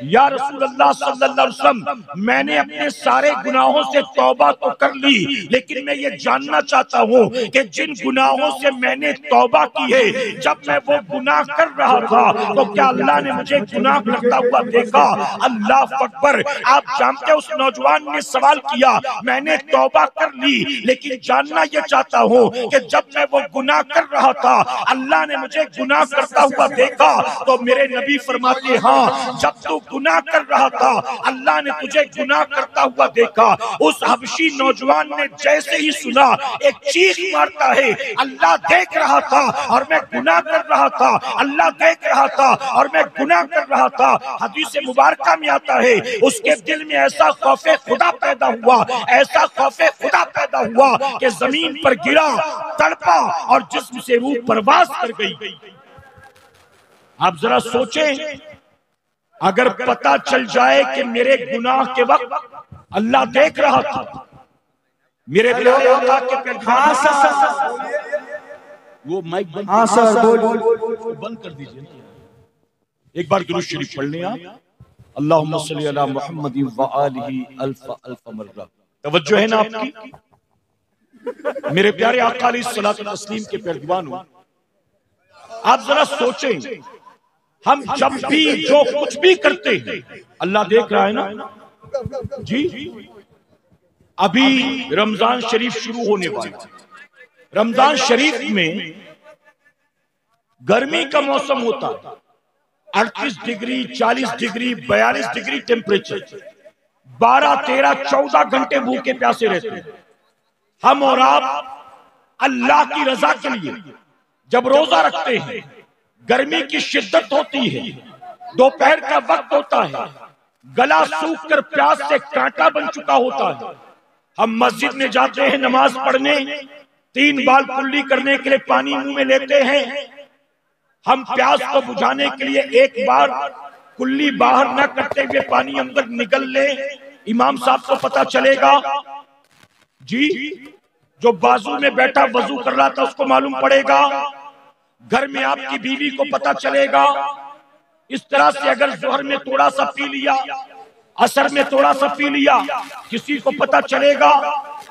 या रसूलल्लाह सल्लल्लाहु अलैहि वसल्लम, मैंने अपने सारे गुनाहों से तौबा तो कर ली, लेकिन मैं ये जानना चाहता हूँ कि जिन गुनाहों से मैंने तौबा की है, जब मैं वो गुनाह कर रहा था तो क्या अल्लाह ने मुझे गुनाह करता हुआ देखा? अल्लाह अकबर। आप जानते उस नौजवान ने सवाल किया, मैंने तौबा कर ली, लेकिन जानना ये चाहता हूँ कि जब मैं वो गुनाह कर रहा था, अल्लाह ने मुझे गुनाह करता हुआ देखा? तो मेरे नबी फरमाते, हाँ, जब तू गुनाह कर रहा था, अल्लाह ने तुझे गुनाह करता हुआ देखा। उस हबशी नौजवान ने जैसे ही सुना, एक चीख मारता है, अल्लाह देख रहा था और मैं गुनाह कर रहा था, अल्लाह देख रहा था और मैं गुनाह कर रहा था। हदीस मुबारक में आता है, उसके दिल में ऐसा खौफे खुदा पैदा हुआ, ऐसा खौफे खुदा पैदा हुआ कि जमीन पर गिरा, तड़पा और जिस्म से रूह परवाज कर गई। आप जरा सोचें, अगर पता चल जाए कि मेरे गुनाह के वक्त अल्लाह देख रहा था, मेरे प्यारे आका के पैगाम, वो माइक बंद, हाँ सर बंद कर दीजिए। एक बार दुरूद शरीफ पढ़ लें आप, अल्लाहुम्मा सल्ली अला मुहम्मद व आलिहि अल्फ अल्फ मर्रा। तवज्जो है ना आपकी? मेरे प्यारे आका अलैहिस्सलातु वस्सलाम के पैगाम, आप जरा सोचें, हम जब भी जो कुछ भी करते हैं अल्लाह देख रहा है ना जी। अभी रमजान शरीफ शुरू होने वाला है। रमजान शरीफ में गर्मी का मौसम होता है, 38 डिग्री, 40 डिग्री, 42 डिग्री टेम्परेचर, 12, 13, 14 घंटे भूखे प्यासे रहते हैं। हम और आप अल्लाह की रजा के लिए जब रोजा रखते हैं, गर्मी की शिद्दत होती है, दोपहर का वक्त होता है, गला सूख कर प्यास से कांटा बन चुका होता है। हम मस्जिद में जाते हैं नमाज पढ़ने, 3 बार कुल्ली करने के लिए पानी मुंह में लेते हैं। हम प्यास को बुझाने के लिए एक बार कुल्ली बाहर न करते हुए पानी अंदर निकल ले, इमाम साहब को पता चलेगा जी। जो बाजू में बैठा वजू कर रहा था उसको मालूम पड़ेगा, घर में आपकी बीवी को पता चलेगा। इस तरह से अगर जोहर में थोड़ा सा पी लिया, असर में थोड़ा सा पी लिया, किसी को पता चलेगा।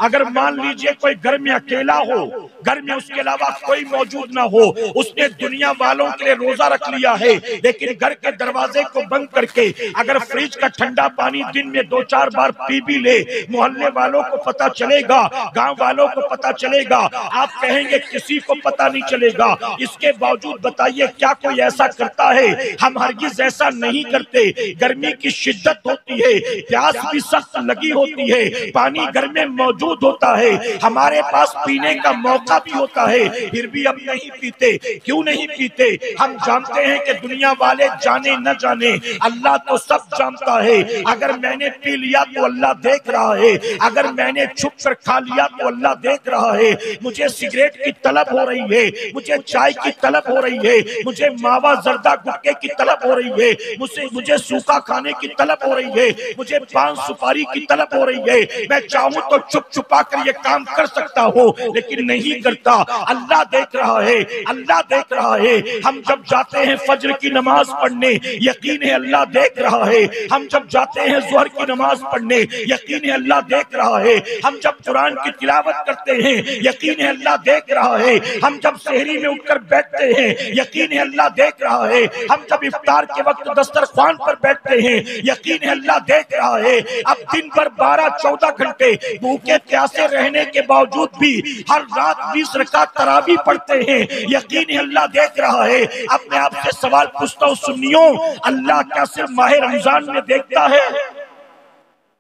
अगर मान लीजिए कोई घर में अकेला हो, घर में उसके अलावा कोई मौजूद ना हो, उसने दुनिया वालों के लिए रोजा रख लिया है, लेकिन घर के दरवाजे को बंद करके अगर फ्रिज का ठंडा पानी दिन में 2-4 बार पी भी ले, मोहल्ले वालों को पता चलेगा, गांव वालों को पता चलेगा। आप कहेंगे किसी को पता नहीं चलेगा। इसके बावजूद बताइए क्या कोई ऐसा करता है? हम हरगिज ऐसा नहीं करते। गर्मी की शिद्दत होती है, प्यास भी सख्त लगी होती है, पानी घर में मौजूद होता है, हमारे पास पीने का मौका भी होता है, फिर भी हम नहीं पीते। क्यों नहीं पीते? हम जानते हैं कि दुनिया वाले जाने न जाने, अल्लाह तो सब जानता है। अगर मैंने पी लिया तो अल्लाह देख रहा है, अगर मैंने छुप कर खा लिया तो अल्लाह देख रहा है। मुझे सिगरेट की तलब हो रही है, मुझे चाय की तलब हो रही है, मुझे मावा जर्दा गुटके की तलब हो रही है, मुझे सूखा खाने की तलब हो रही है, मुझे पान सुपारी की तलब हो रही है। मैं चाहूं तो चुप छुपा कर ये काम कर सकता हूं, लेकिन नहीं करता। अल्लाह देख रहा है, अल्लाह देख रहा है। हम जब जाते हैं फज्र की नमाज पढ़ने, यकीन है अल्लाह देख रहा है। हम जब जाते हैं ज़ोहर की नमाज पढ़ने, यकीन है अल्लाह देख रहा है। हम जब कुरान की तिलावत करते हैं, यकीन है अल्लाह देख रहा है। हम जब सहरी में उठकर बैठते हैं, यकीन है अल्लाह देख रहा है। हम जब इफ्तार के वक्त दस्तरख्वान पर बैठते हैं, यकीन है अल्लाह देख रहा है। अब दिन भर 12-14 घंटे भूखे प्यासे रहने के बावजूद भी हर रात 20 रकात तरावी पढ़ते हैं, यकीन है अल्लाह देख रहा है। अब मैं आपसे सवाल पूछता हूँ सुन्नियों, अल्लाह क्या सिर्फ माह रमजान में देखता है?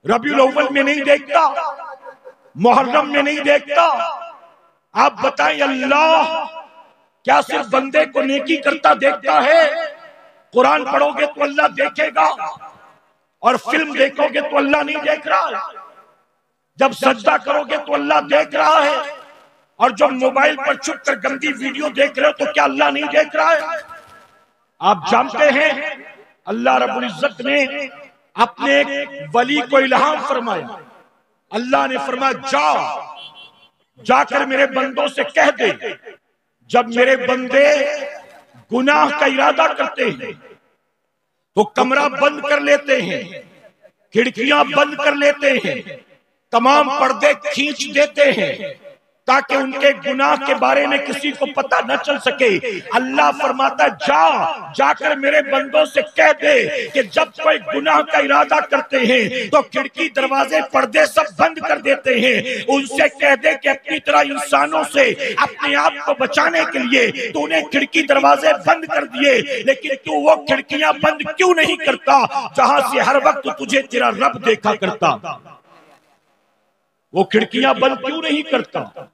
रबीउल अव्वल में नहीं देखता? मुहर्रम में नहीं देखता? आप बताएं अल्लाह क्या सिर्फ बंदे को नेकी करता देखता है? कुरान पढ़ोगे तो अल्लाह देखेगा, और फिल्म देखोगे तो अल्लाह नहीं देख रहा है। जब सजदा करोगे तो अल्लाह देख रहा है, और जब मोबाइल पर छुप कर गंदी वीडियो देख रहे हो तो क्या अल्लाह नहीं देख रहा है? आप जानते हैं अल्लाह रब्बुल इज्जत ने अपने एक वली को इल्हाम फरमाया। अल्लाह ने फरमाया जाकर मेरे बंदों से कह दे, जब मेरे बंदे गुनाह का इरादा करते हैं तो कमरा बंद कर लेते हैं, खिड़कियां बंद कर लेते हैं, तमाम पर्दे खींच देते हैं, ताकि उनके गुनाह के बारे में किसी को पता न चल सके। अल्लाह फरमाता जाकर मेरे बंदों से कह दे कि जब कोई गुनाह का इरादा करते हैं तो खिड़की दरवाजे पर्दे सब बंद कर देते हैं। उनसे कह दे कि अपनी तरह इंसानों से अपने आप को बचाने के लिए तूने खिड़की दरवाजे बंद कर दिए, लेकिन तू वो खिड़कियां बंद क्यों नहीं करता जहां से हर वक्त तुझे तेरा रब देखा करता? वो खिड़कियां बंद क्यों नहीं करता?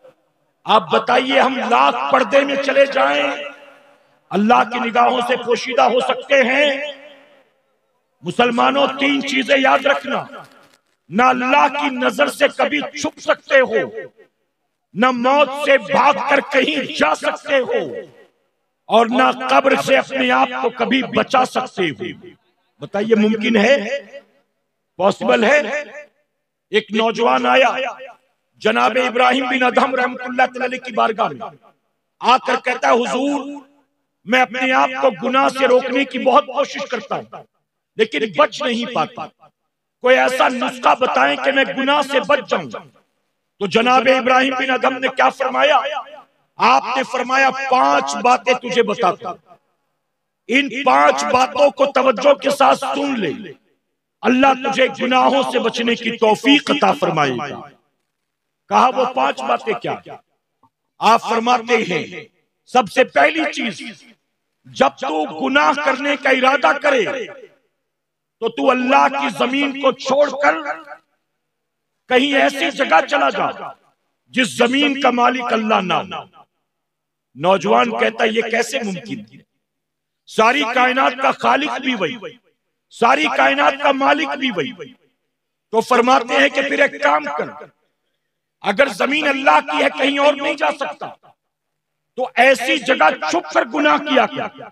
आप बताइए, हम लाख पर्दे में चले जाएं, अल्लाह की निगाहों से पोशीदा हो सकते हैं? मुसलमानों 3 चीजें याद रखना, ना अल्लाह की नजर से कभी छुप सकते हो, न मौत से भागकर कहीं जा सकते हो, और न कब्र से अपने आप को कभी बचा सकते हो। बताइए मुमकिन है? पॉसिबल है? एक नौजवान आया जनाब इब्राहिम बिन अदहम रहमतुल्लाह अलैह की बारगाह में, आकर कहता है हुजूर, मैं अपने आप को गुनाह से रोकने की बहुत कोशिश करता हूं, लेकिन बच नहीं पाता। कोई ऐसा नुस्खा बताएं कि मैं गुनाह से बच जाऊं। तो जनाब इब्राहिम बिन अदहम ने क्या फरमाया? आपने फरमाया 5 बातें तुझे बताता हूं। इन 5 बातों को तवज्जो के साथ सुन ले, अल्लाह तुझे गुनाहों से बचने की तौफीक अता फरमाएगा। कहा वो 5 बातें क्या? आप फरमाते हैं सबसे पहली चीज, जब तू गुनाह करने का इरादा करे तो तू अल्लाह की जमीन को छोड़कर कहीं ऐसी जगह चला जा जिस जमीन का मालिक अल्लाह ना हो। नौजवान कहता है ये कैसे मुमकिन है? सारी कायनात का खालिक भी वही, सारी कायनात का मालिक भी वही। तो फरमाते हैं कि फिर एक काम कर, अगर जमीन अल्लाह की है कहीं और नहीं जा सकता तो ऐसी जगह छुप कर गुनाह किया कर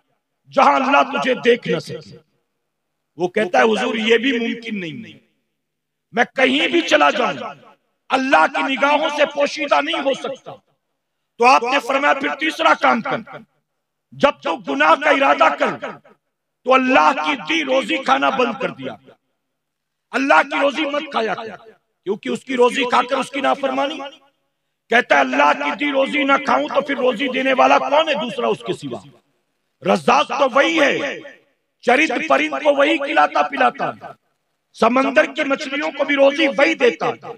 जहां अल्लाह तुझे देख न सके। वो कहता है हुजूर ये भी मुमकिन नहीं, मैं कहीं भी चला जाऊं अल्लाह की निगाहों से पोशीदा नहीं हो सकता। तो आपने फरमाया फिर तीसरा काम कर, जब तू गुनाह का इरादा कर तो अल्लाह की दी रोजी खाना बंद कर दिया। अल्लाह की रोजी मत खाया कर, क्योंकि उसकी रोजी खाकर उसकी नाफरमानी। कहता है अल्लाह की दी रोजी ना खाऊं तो फिर रोजी देने वाला कौन है दूसरा उसके सिवा? रज़्ज़ाक़ तो वही है, चरित परिंद को वही खिलाता पिलाता है, समंदर की मछलियों को भी रोजी वही देता है,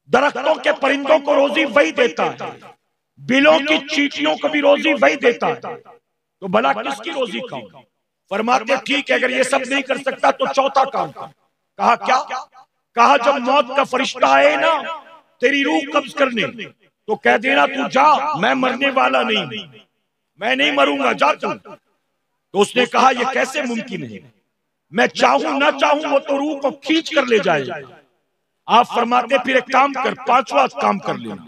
दरख्तों के परिंदों को रोजी वही देता है, बिलों की चींटियों को भी रोजी वही देता है। तो भला किसकी रोजी खाऊं? फरमाते ठीक है अगर ये सब नहीं कर सकता तो चौथा काम कर। कहा क्या? कहा जब मौत का फरिश्ता आए ना तेरी रूह कब्ज करने तो कह देना तू जा, मैं मरने वाला नहीं, मैं नहीं मरूंगा, जा तू। तो उसने कहा यह कैसे मुमकिन है? मैं चाहूं ना चाहूं वो तो रूह को खींच कर ले जाएगा। आप फरमाते फिर एक काम कर, 5वां काम कर लेना।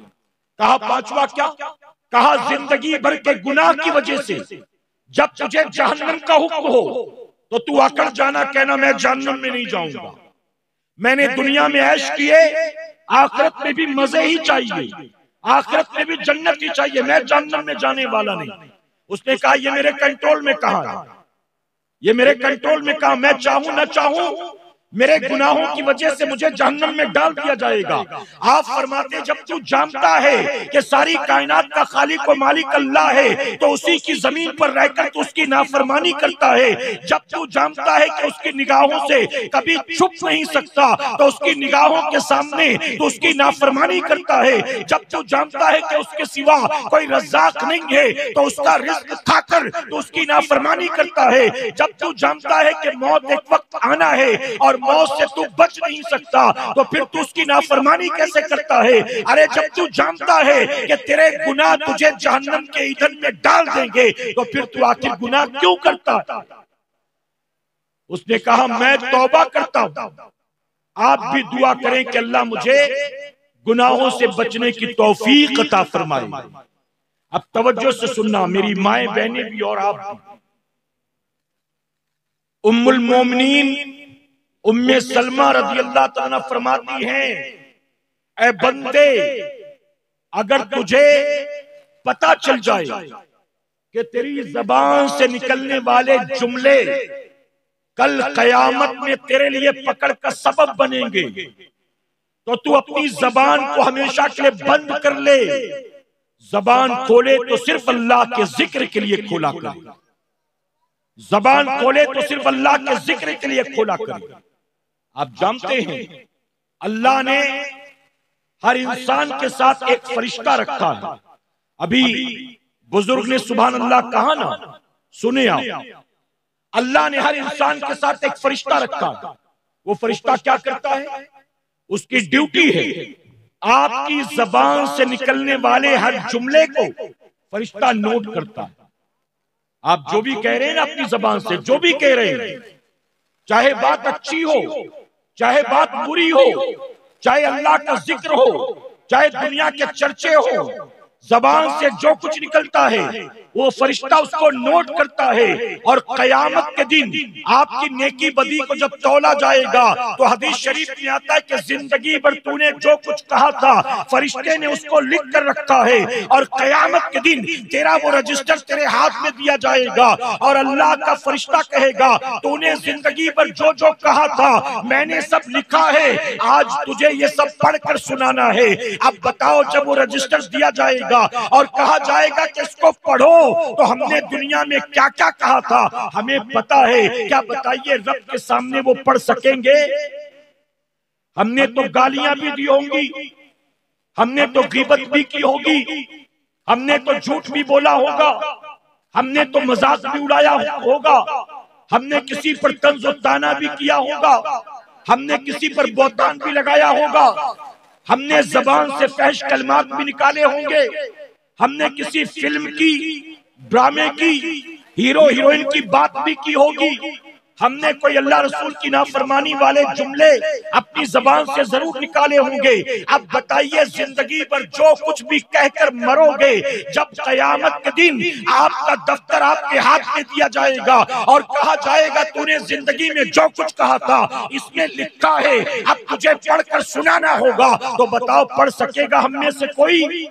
कहा 5वां क्या? कहा जिंदगी भर के गुनाह की वजह से जब तुझे जहन्नम का हुक्म हो तो तू आकर जाना, कहना मैं जहन्नम में नहीं जाऊंगा, मैंने दुनिया में ऐश किए, आखिरत में भी मजे ही चाहिए, आखिरत में भी जन्नत ही चाहिए, मैं जहन्नम में जाने वाला नहीं। उसने कहा ये मेरे कंट्रोल में कहा है, ये मेरे कंट्रोल में कहा, मैं चाहूं ना चाहूं मेरे गुनाहों की वजह से मुझे जहन्नम में डाल दिया जाएगा। आप फरमाते जब तू जानता है कि सारी कायनात का खालिक व मालिक अल्लाह है तो उसी की जमीन पर रहकर तू उसकी नाफरमानी करता है। जब तू जानता है कि उसकी निगाहों से कभी छुप नहीं सकता तो उसकी निगाहों के सामने तो उसकी नाफरमानी करता है। जब तू जानता है कि उसके सिवा कोई रज़्ज़ाक़ नहीं है तो उसका रिज़्क़ खाकर तो उसकी नाफरमानी करता है। जब तू जानता है कि मौत एक वक्त आना है और मौत से तू बच नहीं सकता तो फिर तू उसकी नाफरमानी कैसे करता है? अरे जब तू जानता है कि तेरे गुनाह तुझे जहन्नम के ईंधन में डाल देंगे तो फिर तू आखिर गुनाह क्यों करता? उसने कहा मैं तौबा करता हूं, आप भी दुआ करें कि अल्लाह मुझे गुनाहों से बचने की तौफीक अता फरमाए। अब तवज्जो से सुनना मेरी माएं बहनें भी और आप भी। उम्मुल मोमिनीन उम्मे सलमा रज़ी अल्लाह तआला फरमाती हैं, ऐ बंदे अगर तुझे पता चल जाए कि तेरी जबान से निकलने वाले जुमले कल कयामत में तेरे लिए पकड़ का सबब बनेंगे तो तू अपनी जबान को हमेशा के लिए बंद कर ले। जबान खोले तो सिर्फ अल्लाह के जिक्र के लिए खोला करे, जबान खोले तो सिर्फ अल्लाह के जिक्र के लिए खोला करे। आप जानते हैं अल्लाह ने हर इंसान के साथ एक फरिश्ता रखा है। अभी बुजुर्ग ने सुभान अल्लाह कहा ना, सुने आप, अल्लाह ने हर इंसान के साथ एक फरिश्ता रखा है। वो फरिश्ता क्या करता है? उसकी ड्यूटी है आपकी जबान से निकलने वाले हर जुमले को फरिश्ता नोट करता है। आप जो भी कह रहे हैं ना अपनी जबान से, जो भी कह रहे हैं, चाहे बात अच्छी हो, चाहे बात बुरी हो, चाहे अल्लाह का जिक्र हो, चाहे दुनिया के चर्चे हो, जबान से जो कुछ निकलता है वो फरिश्ता उसको नोट करता है। और कयामत के दिन आपकी नेकी बदी को जब तौला जाएगा तो हदीस शरीफ में आता है कि जिंदगी भर तूने जो कुछ कहा था फरिश्ते ने उसको लिख कर रखा है और कयामत के दिन तेरा वो रजिस्टर तेरे हाथ में दिया जाएगा और अल्लाह का फरिश्ता कहेगा तूने जिंदगी भर जो जो कहा था मैंने सब लिखा है, आज तुझे ये सब पढ़कर सुनाना है। अब बताओ जब वो रजिस्टर दिया जाएगा और कहा जाएगा कि इसको पढ़ो तो हमने दुनिया में क्या क्या कहा था हमें पता है। क्या बताइए रब के सामने वो पढ़ सकेंगे? हमने तो गालियां भी दी होंगी, हमने तो गीबत भी की होगी, हमने तो झूठ भी बोला होगा, हमने तो मजाक भी उड़ाया होगा, हमने किसी पर तंज और ताना भी किया होगा, हमने किसी पर बहतान भी लगाया होगा, हमने जबान से फहश कलमात भी निकाले होंगे, हमने किसी फिल्म की, ड्रामे की, हीरो हीरोइन की बात भी की होगी, हमने कोई अल्लाह रसूल की नाफरमानी वाले जुमले अपनी जबान से जरूर निकाले होंगे। अब बताइए जिंदगी पर जो कुछ भी कहकर मरोगे, जब कयामत के दिन आपका दफ्तर आपके हाथ में दिया जाएगा और कहा जाएगा तूने जिंदगी में जो कुछ कहा था इसमें लिखा है, अब तुझे पढ़कर सुनाना होगा, तो बताओ पढ़ सकेगा हम में से कोई?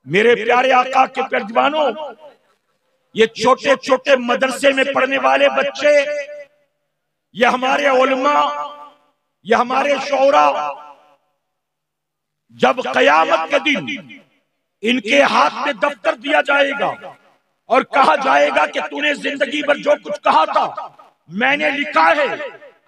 मेरे प्यारे आका के पेरजवानों, ये छोटे छोटे मदरसे में पढ़ने वाले बच्चे, ये हमारे उलमा, ये हमारे शौरा, जब कयामत के दिन इनके हाथ में दफ्तर दिया जाएगा और कहा जाएगा कि तूने जिंदगी भर जो कुछ कहा था मैंने लिखा है,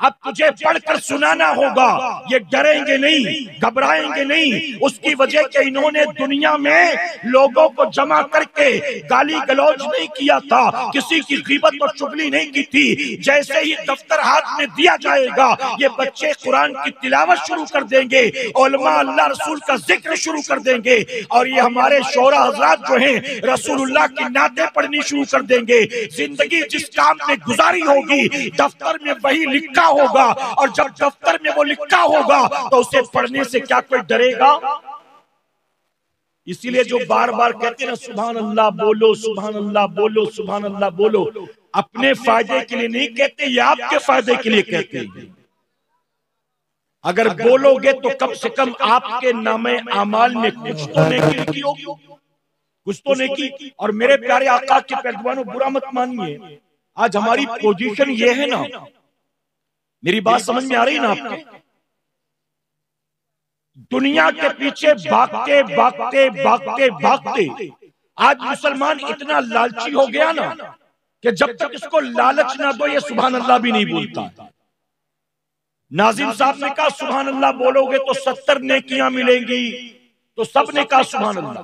अब तुझे पढ़कर सुनाना होगा, ये डरेंगे नहीं, घबराएंगे नहीं। उसकी वजह कि इन्होंने दुनिया में लोगों को जमा करके गाली गलौज नहीं किया था, किसी की गीबत और चुगली नहीं की थी। जैसे ही दफ्तर हाथ में दिया जाएगा ये बच्चे कुरान की तिलावत शुरू कर देंगे, उलमा अल्लाह रसूल का जिक्र शुरू कर देंगे, और ये हमारे शौरा हजरात जो हैं रसूलुल्लाह की नाते पढ़नी शुरू कर देंगे। जिंदगी जिस काम में गुजारी होगी दफ्तर में वही लिखा होगा, और जब दफ्तर में वो लिखा होगा तो उसे पढ़ने से क्या कोई डरेगा? इसीलिए जो बार बार कहते हैं ना सुभान अल्लाह बोलो, सुभान अल्लाह बोलो, सुभान अल्लाह बोलो, अपने फायदे के लिए नहीं कहते, ये आपके फायदे के लिए कहते हैं। अगर बोलोगे तो कम से कम आपके नामे अमाल में कुछ तो नेकी लिखी होगी, कुछ तो नेकी। और मेरे प्यारे आका के पेरजवानों, बुरा मत मानिए, आज हमारी पोजीशन ये है ना, मेरी बात समझ में आ रही ना आपके? दुनिया के पीछे भागते भागते भागते भागते आज मुसलमान इतना लालची हो गया ना कि जब तक इसको लालच ना दो ये सुभान अल्लाह भी नहीं बोलता। नाजिम साहब ने कहा सुभान अल्लाह बोलोगे तो 70 नेकियां मिलेंगी, तो सब ने कहा सुभान अल्लाह,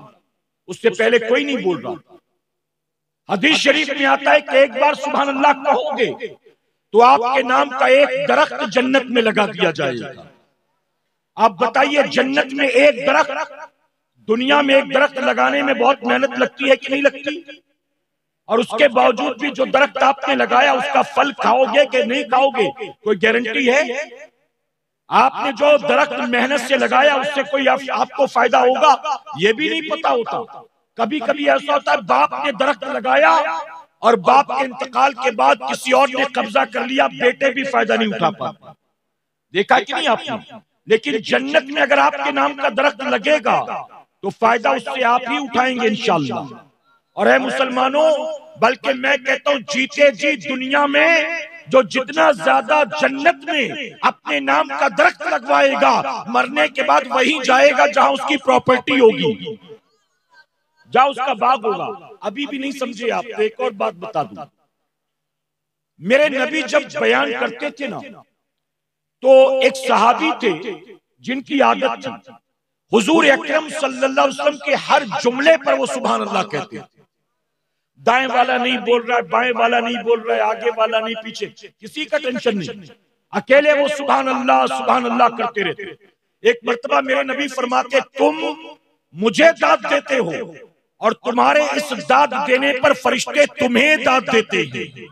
उससे पहले कोई नहीं बोल रहा। हदीस शरीफ में आता है कि एक बार सुभान अल्लाह कहोगे तो आपके नाम का एक दरख्त जन्नत में लगा दिया जाएगा। आप बताइए जन्नत में एक दरख्त, दुनिया में एक दरख्त लगाने में बहुत मेहनत लगती है कि नहीं लगती? और उसके बावजूद भी जो दरख्त आपने लगाया उसका फल खाओगे कि नहीं खाओगे, कोई गारंटी है? आपने जो दरख्त मेहनत से लगाया उससे कोई आपको फायदा होगा ये भी नहीं पता होता। कभी कभी ऐसा होता है बाप ने दरख्त लगाया और बाप के इंतकाल के बाद किसी और ने कब्जा कर लिया, बेटे भी फायदा नहीं उठा पाते। देखा कि नहीं आपने? लेकिन जन्नत में अगर आपके नाम का दरख्त लगेगा तो फायदा उससे आप ही उठाएंगे इंशाअल्लाह। और है मुसलमानों, बल्कि मैं कहता हूं जीते जी दुनिया में जो जितना ज्यादा जन्नत में अपने नाम का दरख्त लगवाएगा, मरने के बाद वही जाएगा जहां उसकी प्रॉपर्टी होगी, जहां उसका बाग होगा। अभी भी नहीं समझे आप? तो एक और बात बता दूं, मेरे नबी जब बयान करते थे ना तो एक सहाबी थे जिनकी आदत थी हुजूर अकरम सल्लल्लाहु अलैहि वसल्लम के हर जुमले पर वो सुभान अल्लाह कहते थे। दाएं वाला नहीं बोल रहा है, बाएं वाला नहीं बोल रहा है, आगे वाला नहीं, पीछे किसी का टेंशन नहीं, अकेले वो सुभान अल्लाह करते रहते। एक मर्तबा मेरे नबी फरमाते तुम मुझे दाद देते हो और तुम्हारे इस दाद देने पर फरिश्ते तुम्हें दाद देते हैं।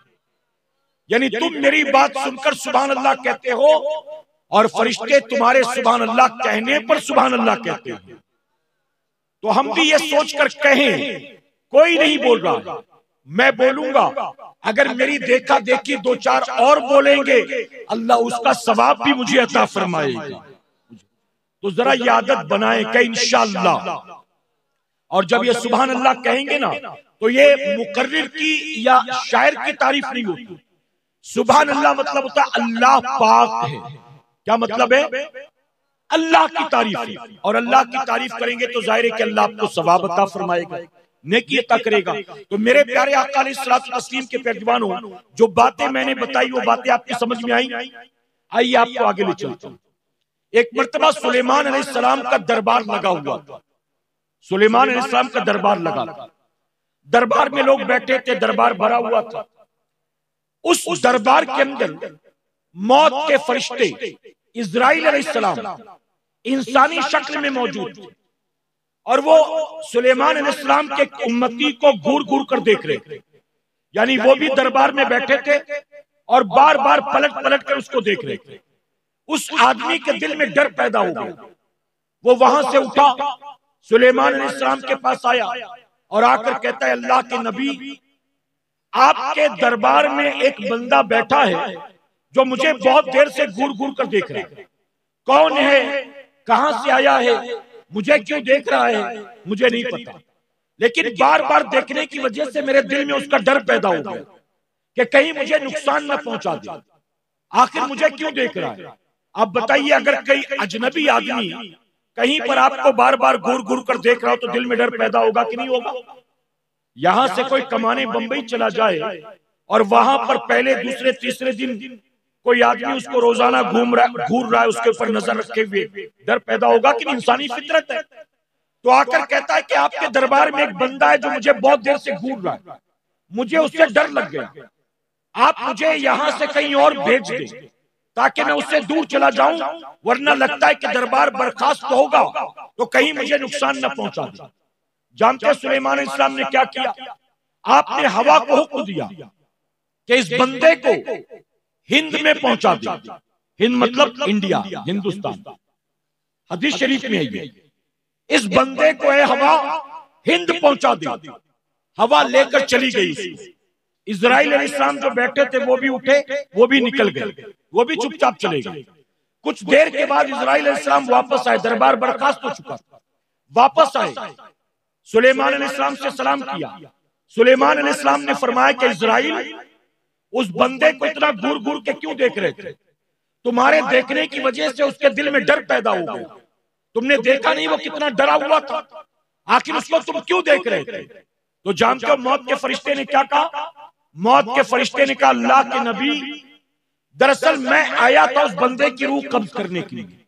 यानी तुम मेरी बात सुनकर सुभान अल्लाह कहते हो और फरिश्ते तुम्हारे सुभान अल्लाह कहने पर सुभान अल्लाह कहते हैं। तो हम भी ये सोचकर कहें कोई नहीं बोल रहा, मैं बोलूंगा, अगर मेरी देखा देखी दो चार और बोलेंगे अल्लाह उसका सवाब भी मुझे अता फरमाएगा। तो जरा ये आदत बनाए कि इंशाअल्लाह, और जब ये सुभान अल्लाह कहेंगे ना तो ये मुकर्रिर की या शायर की तारीफ नहीं होती। सुभान अल्लाह मतलब होता है अल्लाह पाक है। क्या मतलब है? अल्लाह की तारीफ। और अल्लाह की तारीफ करेंगे तो जाहिर है कि अल्लाह आपको सवाब अता फरमाएगा। नेकी अता करेगा। तो मेरे प्यारे आका अलैहिस्सलातु वस्सलाम के पैगंबरों, जो बातें मैंने बताई वो बातें आपकी समझ में आई? आइए आपको आगे ले चलता हूं। एक मर्तबा सुलेमान अलैहिस्सलाम का दरबार लगा हुआ था। सुलेमान अलैहिस्सलाम का दरबार लगा था। दरबार में लोग बैठे थे, दरबार भरा हुआ था। उस दरबार के अंदर मौत के फरिश्ते इज़राइल अलैहिस्सलाम इंसानी शक्ल में मौजूद थे और वो सुलेमान अलैहिस्सलाम के उम्मती को घूर घूर कर देख रहे थे। यानी वो भी दरबार में बैठे थे और बार बार पलट पलट कर उसको देख रहे थे। उस आदमी के दिल में डर पैदा हो गया। वो वहां से उठा, सुलेमान अलैहिस्सलाम के पास आया और आकर कहता है, अल्लाह के नबी, आपके दरबार में एक बंदा बैठा है जो मुझे बहुत देर से घूर घूर कर देख रहा है। कौन है, कहां से आया है, मुझे क्यों देख रहा है, मुझे नहीं पता, लेकिन बार बार देखने की वजह से मेरे दिल में उसका डर पैदा हो गया कि कहीं मुझे नुकसान न पहुंचा दे। आखिर मुझे क्यों देख रहा है? आप बताइए, अगर कोई अजनबी आदमी कहीं पर आपको बार बार घूर घूर कर देख रहा हो तो दिल में डर पैदा होगा कि नहीं होगा? यहां से कोई कमाने बंबई चला जाए और वहां पर पहले दूसरे तीसरे दिन कोई आदमी उसको रोजाना घूर रहा है, उसके ऊपर नजर रखे हुए, डर पैदा होगा कि इंसानी फितरत है। तो आकर कहता है कि आपके दरबार में एक बंदा है जो मुझे बहुत देर से घूर रहा है, मुझे उससे डर लग गया, आप मुझे यहां से कहीं और भेज दें ताकि मैं उससे दूर चला जाऊं, वरना लगता है कि दरबार बर्खास्त होगा तो कहीं मुझे नुकसान न पहुंचा दे। जानते सुलेमान अलैहिस्सलाम ने क्या किया? आपने हवा को हुक्म दिया कि इस बंदे को हिंद में पहुंचा दे। हिंद मतलब इंडिया, हिंदुस्तान। हदीस शरीफ में है, इस बंदे को है हवा हिंद पहुंचा दे। हवा लेकर चली गई। इज़राइल अलैहिस्सलाम जो बैठे थे वो भी उठे, वो भी निकल गए, वो भी चुपचाप चले गए। कुछ देर के बाद इज़राइल अलैहिस्सलाम वापस आए, दरबार बर्खास्त हो चुका था। वापस आए, सुलेमान अलैहिस्सलाम से सलाम किया। सुलेमान अलैहिस्सलाम ने फरमाया कि इज़राइल, उस बंदे को इतना घूर घूर के क्यों देख रहे थे? तुम्हारे देखने की वजह से उसके दिल में डर पैदा हो गया। तुमने देखा नहीं वो कितना डरा हुआ था, आखिर उसको तुम क्यों देख रहे थे? तो जानते हो मौत के फरिश्ते ने क्या कहा? मौत के फरिश्ते ने कहा, अल्लाह के नबी, दरअसल मैं आया था उस बंदे की रूह कब्ज करने के लिए।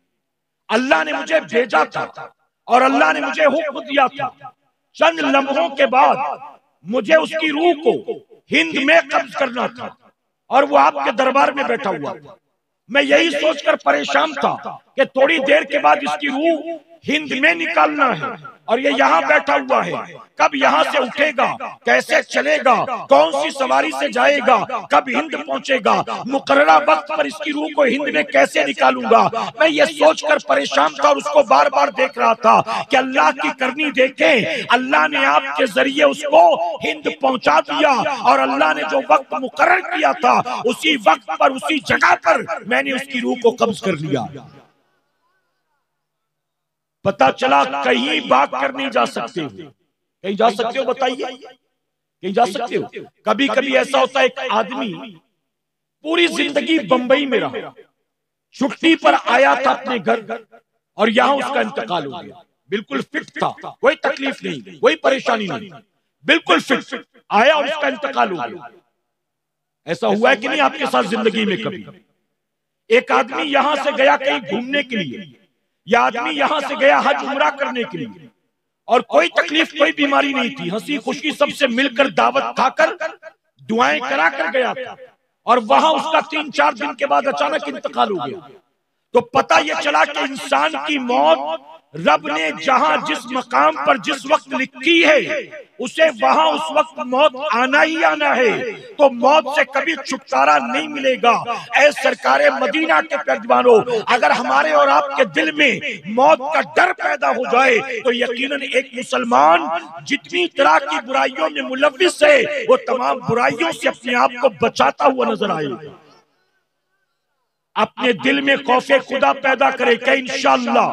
अल्लाह ने मुझे भेजा था और अल्लाह ने मुझे हुक्म दिया था, चंद लम्हों के बाद मुझे उसकी रूह को हिंद में कब्ज करना था और वो आपके दरबार में बैठा हुआ था। मैं यही सोचकर परेशान था कि थोड़ी देर के बाद इसकी रूह हिंद में निकालना है और ये यहाँ बैठा हुआ है, कब यहाँ से उठेगा, कैसे चलेगा, कौन सी सवारी से जाएगा, कब हिंद पहुंचेगा, मुकर्ररा वक्त पर इसकी रूह को हिंद में कैसे निकालूंगा। मैं ये सोचकर परेशान था और उसको बार बार देख रहा था कि अल्लाह की करनी देखें, अल्लाह ने आपके जरिए उसको हिंद पहुंचा दिया और अल्लाह ने जो वक्त मुकर्रर किया था उसी वक्त पर, उसी जगह पर मैंने उसकी रूह को कब्ज कर लिया। पता चला कहीं भाग कर नहीं जा सकते हो। कहीं जा सकते हो? बताइए, कहीं जा सकते हो? कभी कभी ऐसा होता है, एक आदमी पूरी जिंदगी बंबई में रहा, छुट्टी पर आया था अपने घर और यहां उसका इंतकाल हो गया। बिल्कुल फिट था, कोई तकलीफ नहीं, कोई परेशानी नहीं, बिल्कुल फिट आया और उसका इंतकाल हो गया। ऐसा हुआ है कि नहीं आपके साथ जिंदगी में कभी? एक आदमी यहां से गया कहीं घूमने के लिए, यह आदमी यहां से गया हज उम्रा करने के लिए और कोई तकलीफ, कोई बीमारी नहीं थी, हंसी खुशी सबसे मिलकर दावत खाकर दुआएं करा कर गया था और वहां उसका 3-4 दिन के बाद अचानक इंतकाल हो गया। तो पता यह चला कि इंसान की मौत रब ने जहां जिस मकाम पर जिस वक्त लिखी है उसे वहां उस वक्त मौत आना ही आना है। तो मौत से कभी छुटकारा नहीं मिलेगा। ऐ सरकारे मदीना के पैगंबरों, अगर हमारे और आपके दिल में मौत का डर पैदा हो जाए तो यकीनन एक मुसलमान जितनी तरह की बुराइयों में मुलव्विस है वो तमाम बुराइयों से अपने आप को बचाता हुआ नजर आएगा। अपने दिल में खौफे खुदा पैदा करे कि इंशाअल्लाह,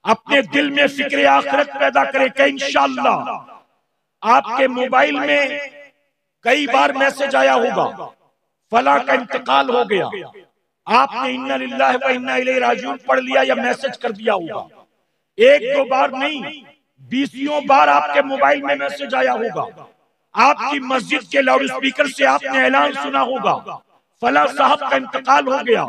अपने दिल में फिक्र आखिरत पैदा करे कि इंशाअल्लाह। आपके मोबाइल में कई बार मैसेज आया होगा, फला का इंतकाल हो गया, आपने इन्ना लिल्लाहि व इन्ना इलैहि राजिऊन पढ़ लिया या मैसेज कर दिया होगा। 1-2 बार नहीं, बीसियों बार आपके मोबाइल में मैसेज आया होगा, आपकी मस्जिद के लाउड स्पीकर से आपने ऐलान सुना होगा, फला साहब का इंतकाल हो गया,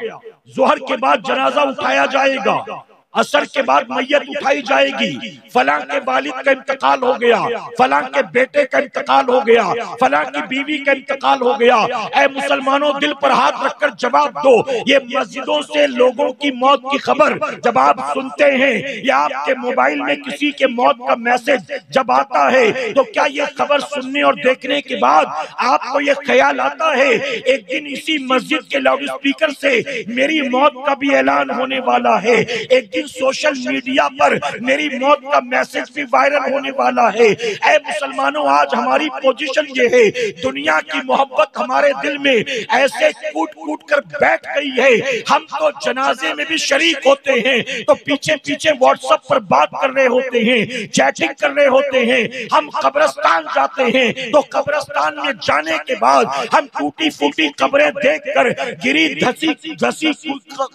जोहर के बाद जनाजा उठाया जाएगा, असर के बाद मैयत उठाई जाएगी, फलां के वालिद का इंतकाल हो गया, फलां के बेटे का इंतकाल हो गया, फलां की बीवी का इंतकाल हो गया। ऐ मुसलमानों, दिल पर हाथ रखकर जवाब दो, ये मस्जिदों से लोगों की मौत की खबर जब आप सुनते हैं या आपके मोबाइल में किसी के मौत का मैसेज जब आता है, तो क्या ये खबर सुनने और देखने के बाद आपको ये ख्याल आता है एक दिन इसी मस्जिद के लाउड स्पीकर से मेरी मौत का भी ऐलान होने वाला है, एक दिन सोशल मीडिया पर मेरी मौत का मैसेज भी वायरल होने वाला है। ऐ मुसलमानों, आज हमारी पोजीशन ये है, दुनिया की मोहब्बत हमारे दिल में ऐसे कूट कूट कर बैठ गई है, हम तो जनाजे में भी शरीक होते हैं तो पीछे पीछे व्हाट्सएप पर बात कर रहे होते हैं, चैटिंग कर रहे होते हैं। हम कब्रिस्तान जाते हैं तो कब्रिस्तान में जाने के बाद हम टूटी फूटी कब्रें देखकर, गिरी धसी धसी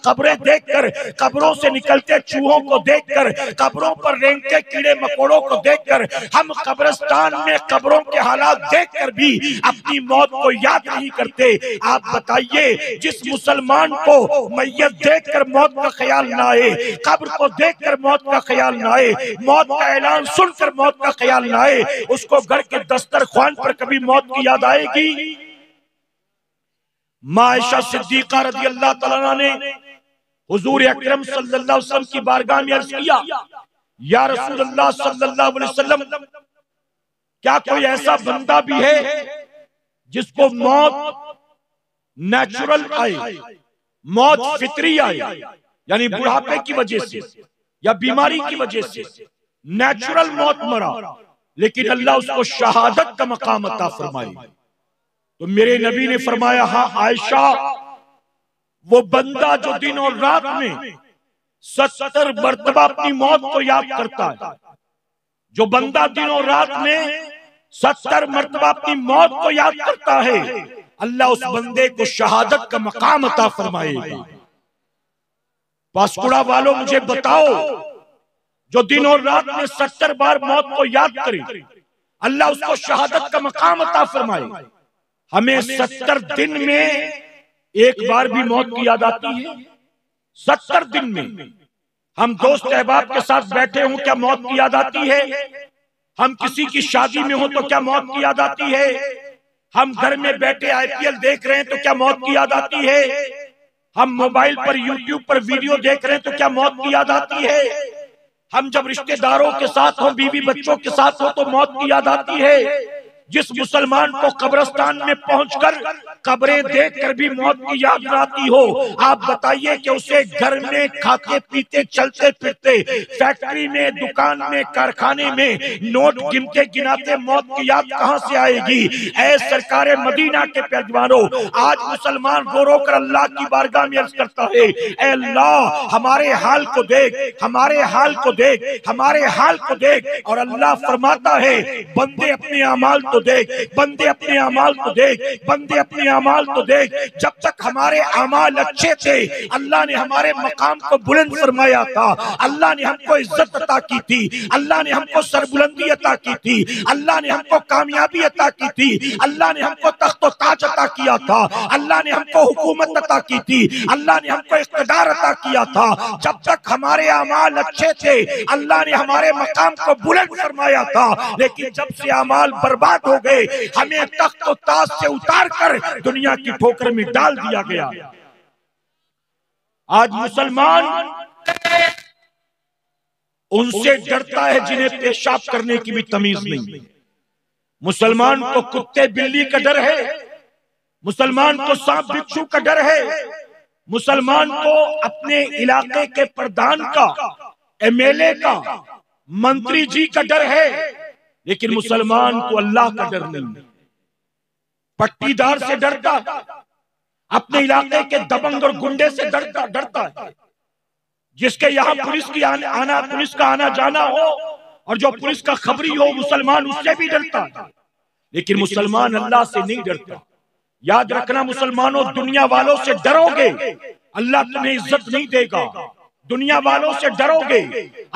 कब्रें देखकर, कब्रों से निकलते चूहों को देखकर, कब्रों पर रेंगते कीड़े मकोड़ों को देखकर, हम कब्रिस्तान में कब्रों के हालात देखकर भी अपनी मौत को याद नहीं करते। आप बताइए, जिस मुसलमान को मैयत देखकर मौत का ख्याल ना आए, कब्र को देखकर मौत का ख्याल ना आए, मौत का ऐलान सुनकर मौत का ख्याल ना आए, उसको घर के दस्तरख्वान पर कभी मौत की याद आएगी? मां आयशा सिद्दीका रज़ी अल्लाह तआला ने हुजूर अकरम सल्लल्लाहु अलैहि वसल्लम की बारगाह में अर्ज किया, या रसूलल्लाह सल्लल्लाहु अलैहि वसल्लम, क्या कोई ऐसा बंदा भी है जिसको मौत नेचुरल आए, मौत फितरी आए, यानी बुढ़ापे की वजह से या बीमारी की वजह से नेचुरल मौत मरा, लेकिन अल्लाह उसको शहादत का मकाम अता फरमाए? तो मेरे नबी ने फरमाया, हाँ आयशा, वो बंदा जो दिन और रात में 70 मरतबा अपनी मौत को याद करता है, जो बंदा दिन और रात में 70 मरतबा अपनी मौत को याद करता है, अल्लाह उस बंदे को शहादत का मकाम अता फरमाएगा। पासकुड़ा वालों, मुझे बताओ, जो दिन और रात में 70 बार मौत को याद करे, अल्लाह उसको शहादत का मकाम अता फरमाए। हमें 70 दिन में एक बार भी मौत की याद आती है? 70 दिन में हम दोस्त अहबाब के साथ बैठे हों, क्या मौत की याद आती है? हम किसी की शादी में हो तो क्या मौत की याद आती है? हम घर में बैठे आईपीएल देख रहे हैं तो क्या मौत की याद आती है? हम मोबाइल पर यूट्यूब पर वीडियो देख रहे हैं तो क्या मौत की याद आती है? हम जब रिश्तेदारों के साथ हो, बीवी बच्चों के साथ हो, तो मौत की याद आती है? जिस मुसलमान को कब्रिस्तान में पहुंचकर कब्रें देखकर भी मौत की याद न आती हो, आप बताइए कि उसे घर में खाते पीते चलते फिरते, फैक्ट्री में, दुकान में, कारखाने में नोट गिनते गिनाते मौत की याद कहां से आएगी? ऐ सरकारे मदीना के पैगंबरों, आज मुसलमान रो रो कर अल्लाह की बारगाह में अर्ज करता है, ऐ अल्लाह, हमारे हाल को देख, हमारे हाल को देख, हमारे हाल को देख। और अल्लाह फरमाता है, बंदे अपने अमाल तो देख, बंदे अपने अमाल तो देख, बंदे अपने अमाल तो देख। जब तक हमारे अमाल अच्छे थे, अल्लाह ने हमारे मकाम को बुलंद फरमाया था, अल्लाह ने हमको इज्जत अता की थी, अल्लाह ने हमको सरबुलंदी अता की थी, अल्लाह ने हमको कामयाबी अता की थी, अल्लाह ने हमको तख्तो ताज अता किया था, अल्लाह ने हमको हुकूमत अता की थी, अल्लाह ने हमको इख्तिदार अता किया था। जब तक हमारे अमाल अच्छे थे, अल्लाह ने हमारे मकाम को बुलंद फरमाया था, लेकिन जब से अमाल बर्बाद हो गए, हमें तख्त ताज से उतार कर दुनिया की ठोकर में डाल दिया गया। आज मुसलमान उनसे डरता है जिन्हें पेशाब करने की भी तमीज नहीं। मुसलमान को कुत्ते बिल्ली का डर है, मुसलमान को सांप बिच्छू का डर है, मुसलमान को अपने इलाके के प्रधान का, एमएलए का, मंत्री जी का डर है, लेकिन मुसलमान को अल्लाह का डर नहीं। पट्टीदार से डरता, अपने इलाके के दबंग और गुंडे से डरता है। जिसके यहाँ पुलिस का आना जाना हो और जो पुलिस का खबरी हो, मुसलमान उससे भी डरता है, लेकिन मुसलमान अल्लाह से नहीं डरता। याद रखना मुसलमानों, दुनिया वालों से डरोगे, अल्लाह तुम्हें इज्जत नहीं देगा। दुनिया वालों से डरोगे,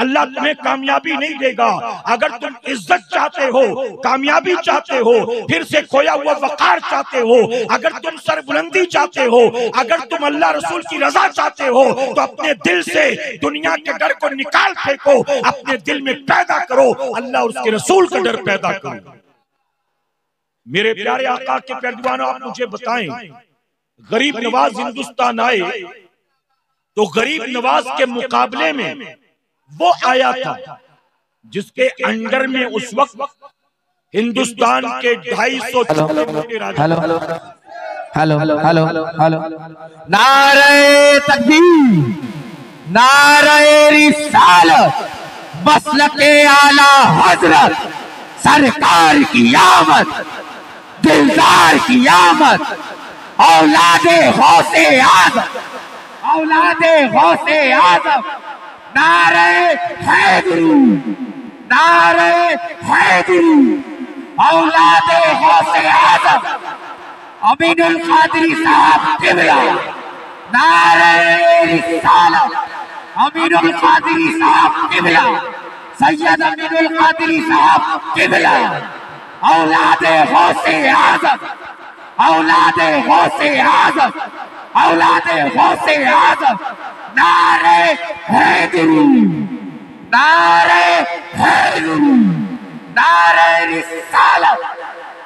अल्लाह तुम्हें कामयाबी नहीं देगा। अगर तुम इज्जत चाहते हो, कामयाबी चाहते हो, फिर से खोया हुआ वकार चाहते हो, अगर तुम सरबुलंदी चाहते हो, अगर तुम अल्लाह रसूल की रजा चाहते हो, तो अपने दिल से दुनिया के डर को निकाल फेंको, अपने दिल में पैदा करो अल्लाह और उसके रसूल का डर पैदा करो। मेरे प्यारे आका के प्यारे दीवानों, आप मुझे बताएं, गरीब नवाज हिंदुस्तान आए तो गरीब नवाज के मुकाबले में वो आया था जिसके अंडर में उस वक्त हिंदुस्तान के 250 हेलो हेलो हेलो हेलो नारे तकबीर, नारे रिसालत, मसलके आला हजरत, सरकार की आमद, दिलदार की आमद, औलादे गौसे आज़म, औलादे गौसे आज़म, नारे हैदरी, नारे हैदरी, औलादे गौसे आज़म, अमीनुल कादरी साहब किबला, नारे रिसालत, अमीनुल कादरी साहब किबला, सैयद अमीनुल कादरी साहब किबला, औलादे गौसे आज़म, औलादे गौसे आज़म, औलादे गौसे आज़म, नारे हैदरी, नारे हैदरी, नारे रिसालत,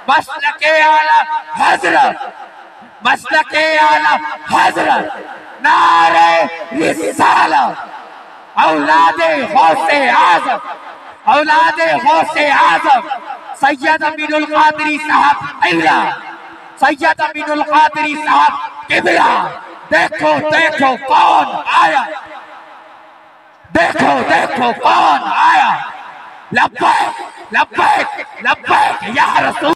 मसलके आला हजरत, मसलके आला हजरत, नारे रिसालत, औलादे गौसे आज़म, औलादे गौसे आज़म, सैयद अमीनुल कादरी साहब किबला, सैयद अमीनुल कादरी साहब किबला। देखो देखो कौन आया, देखो देखो कौन आया, लब्बैक लब्बैक लब्बैक या रसूल।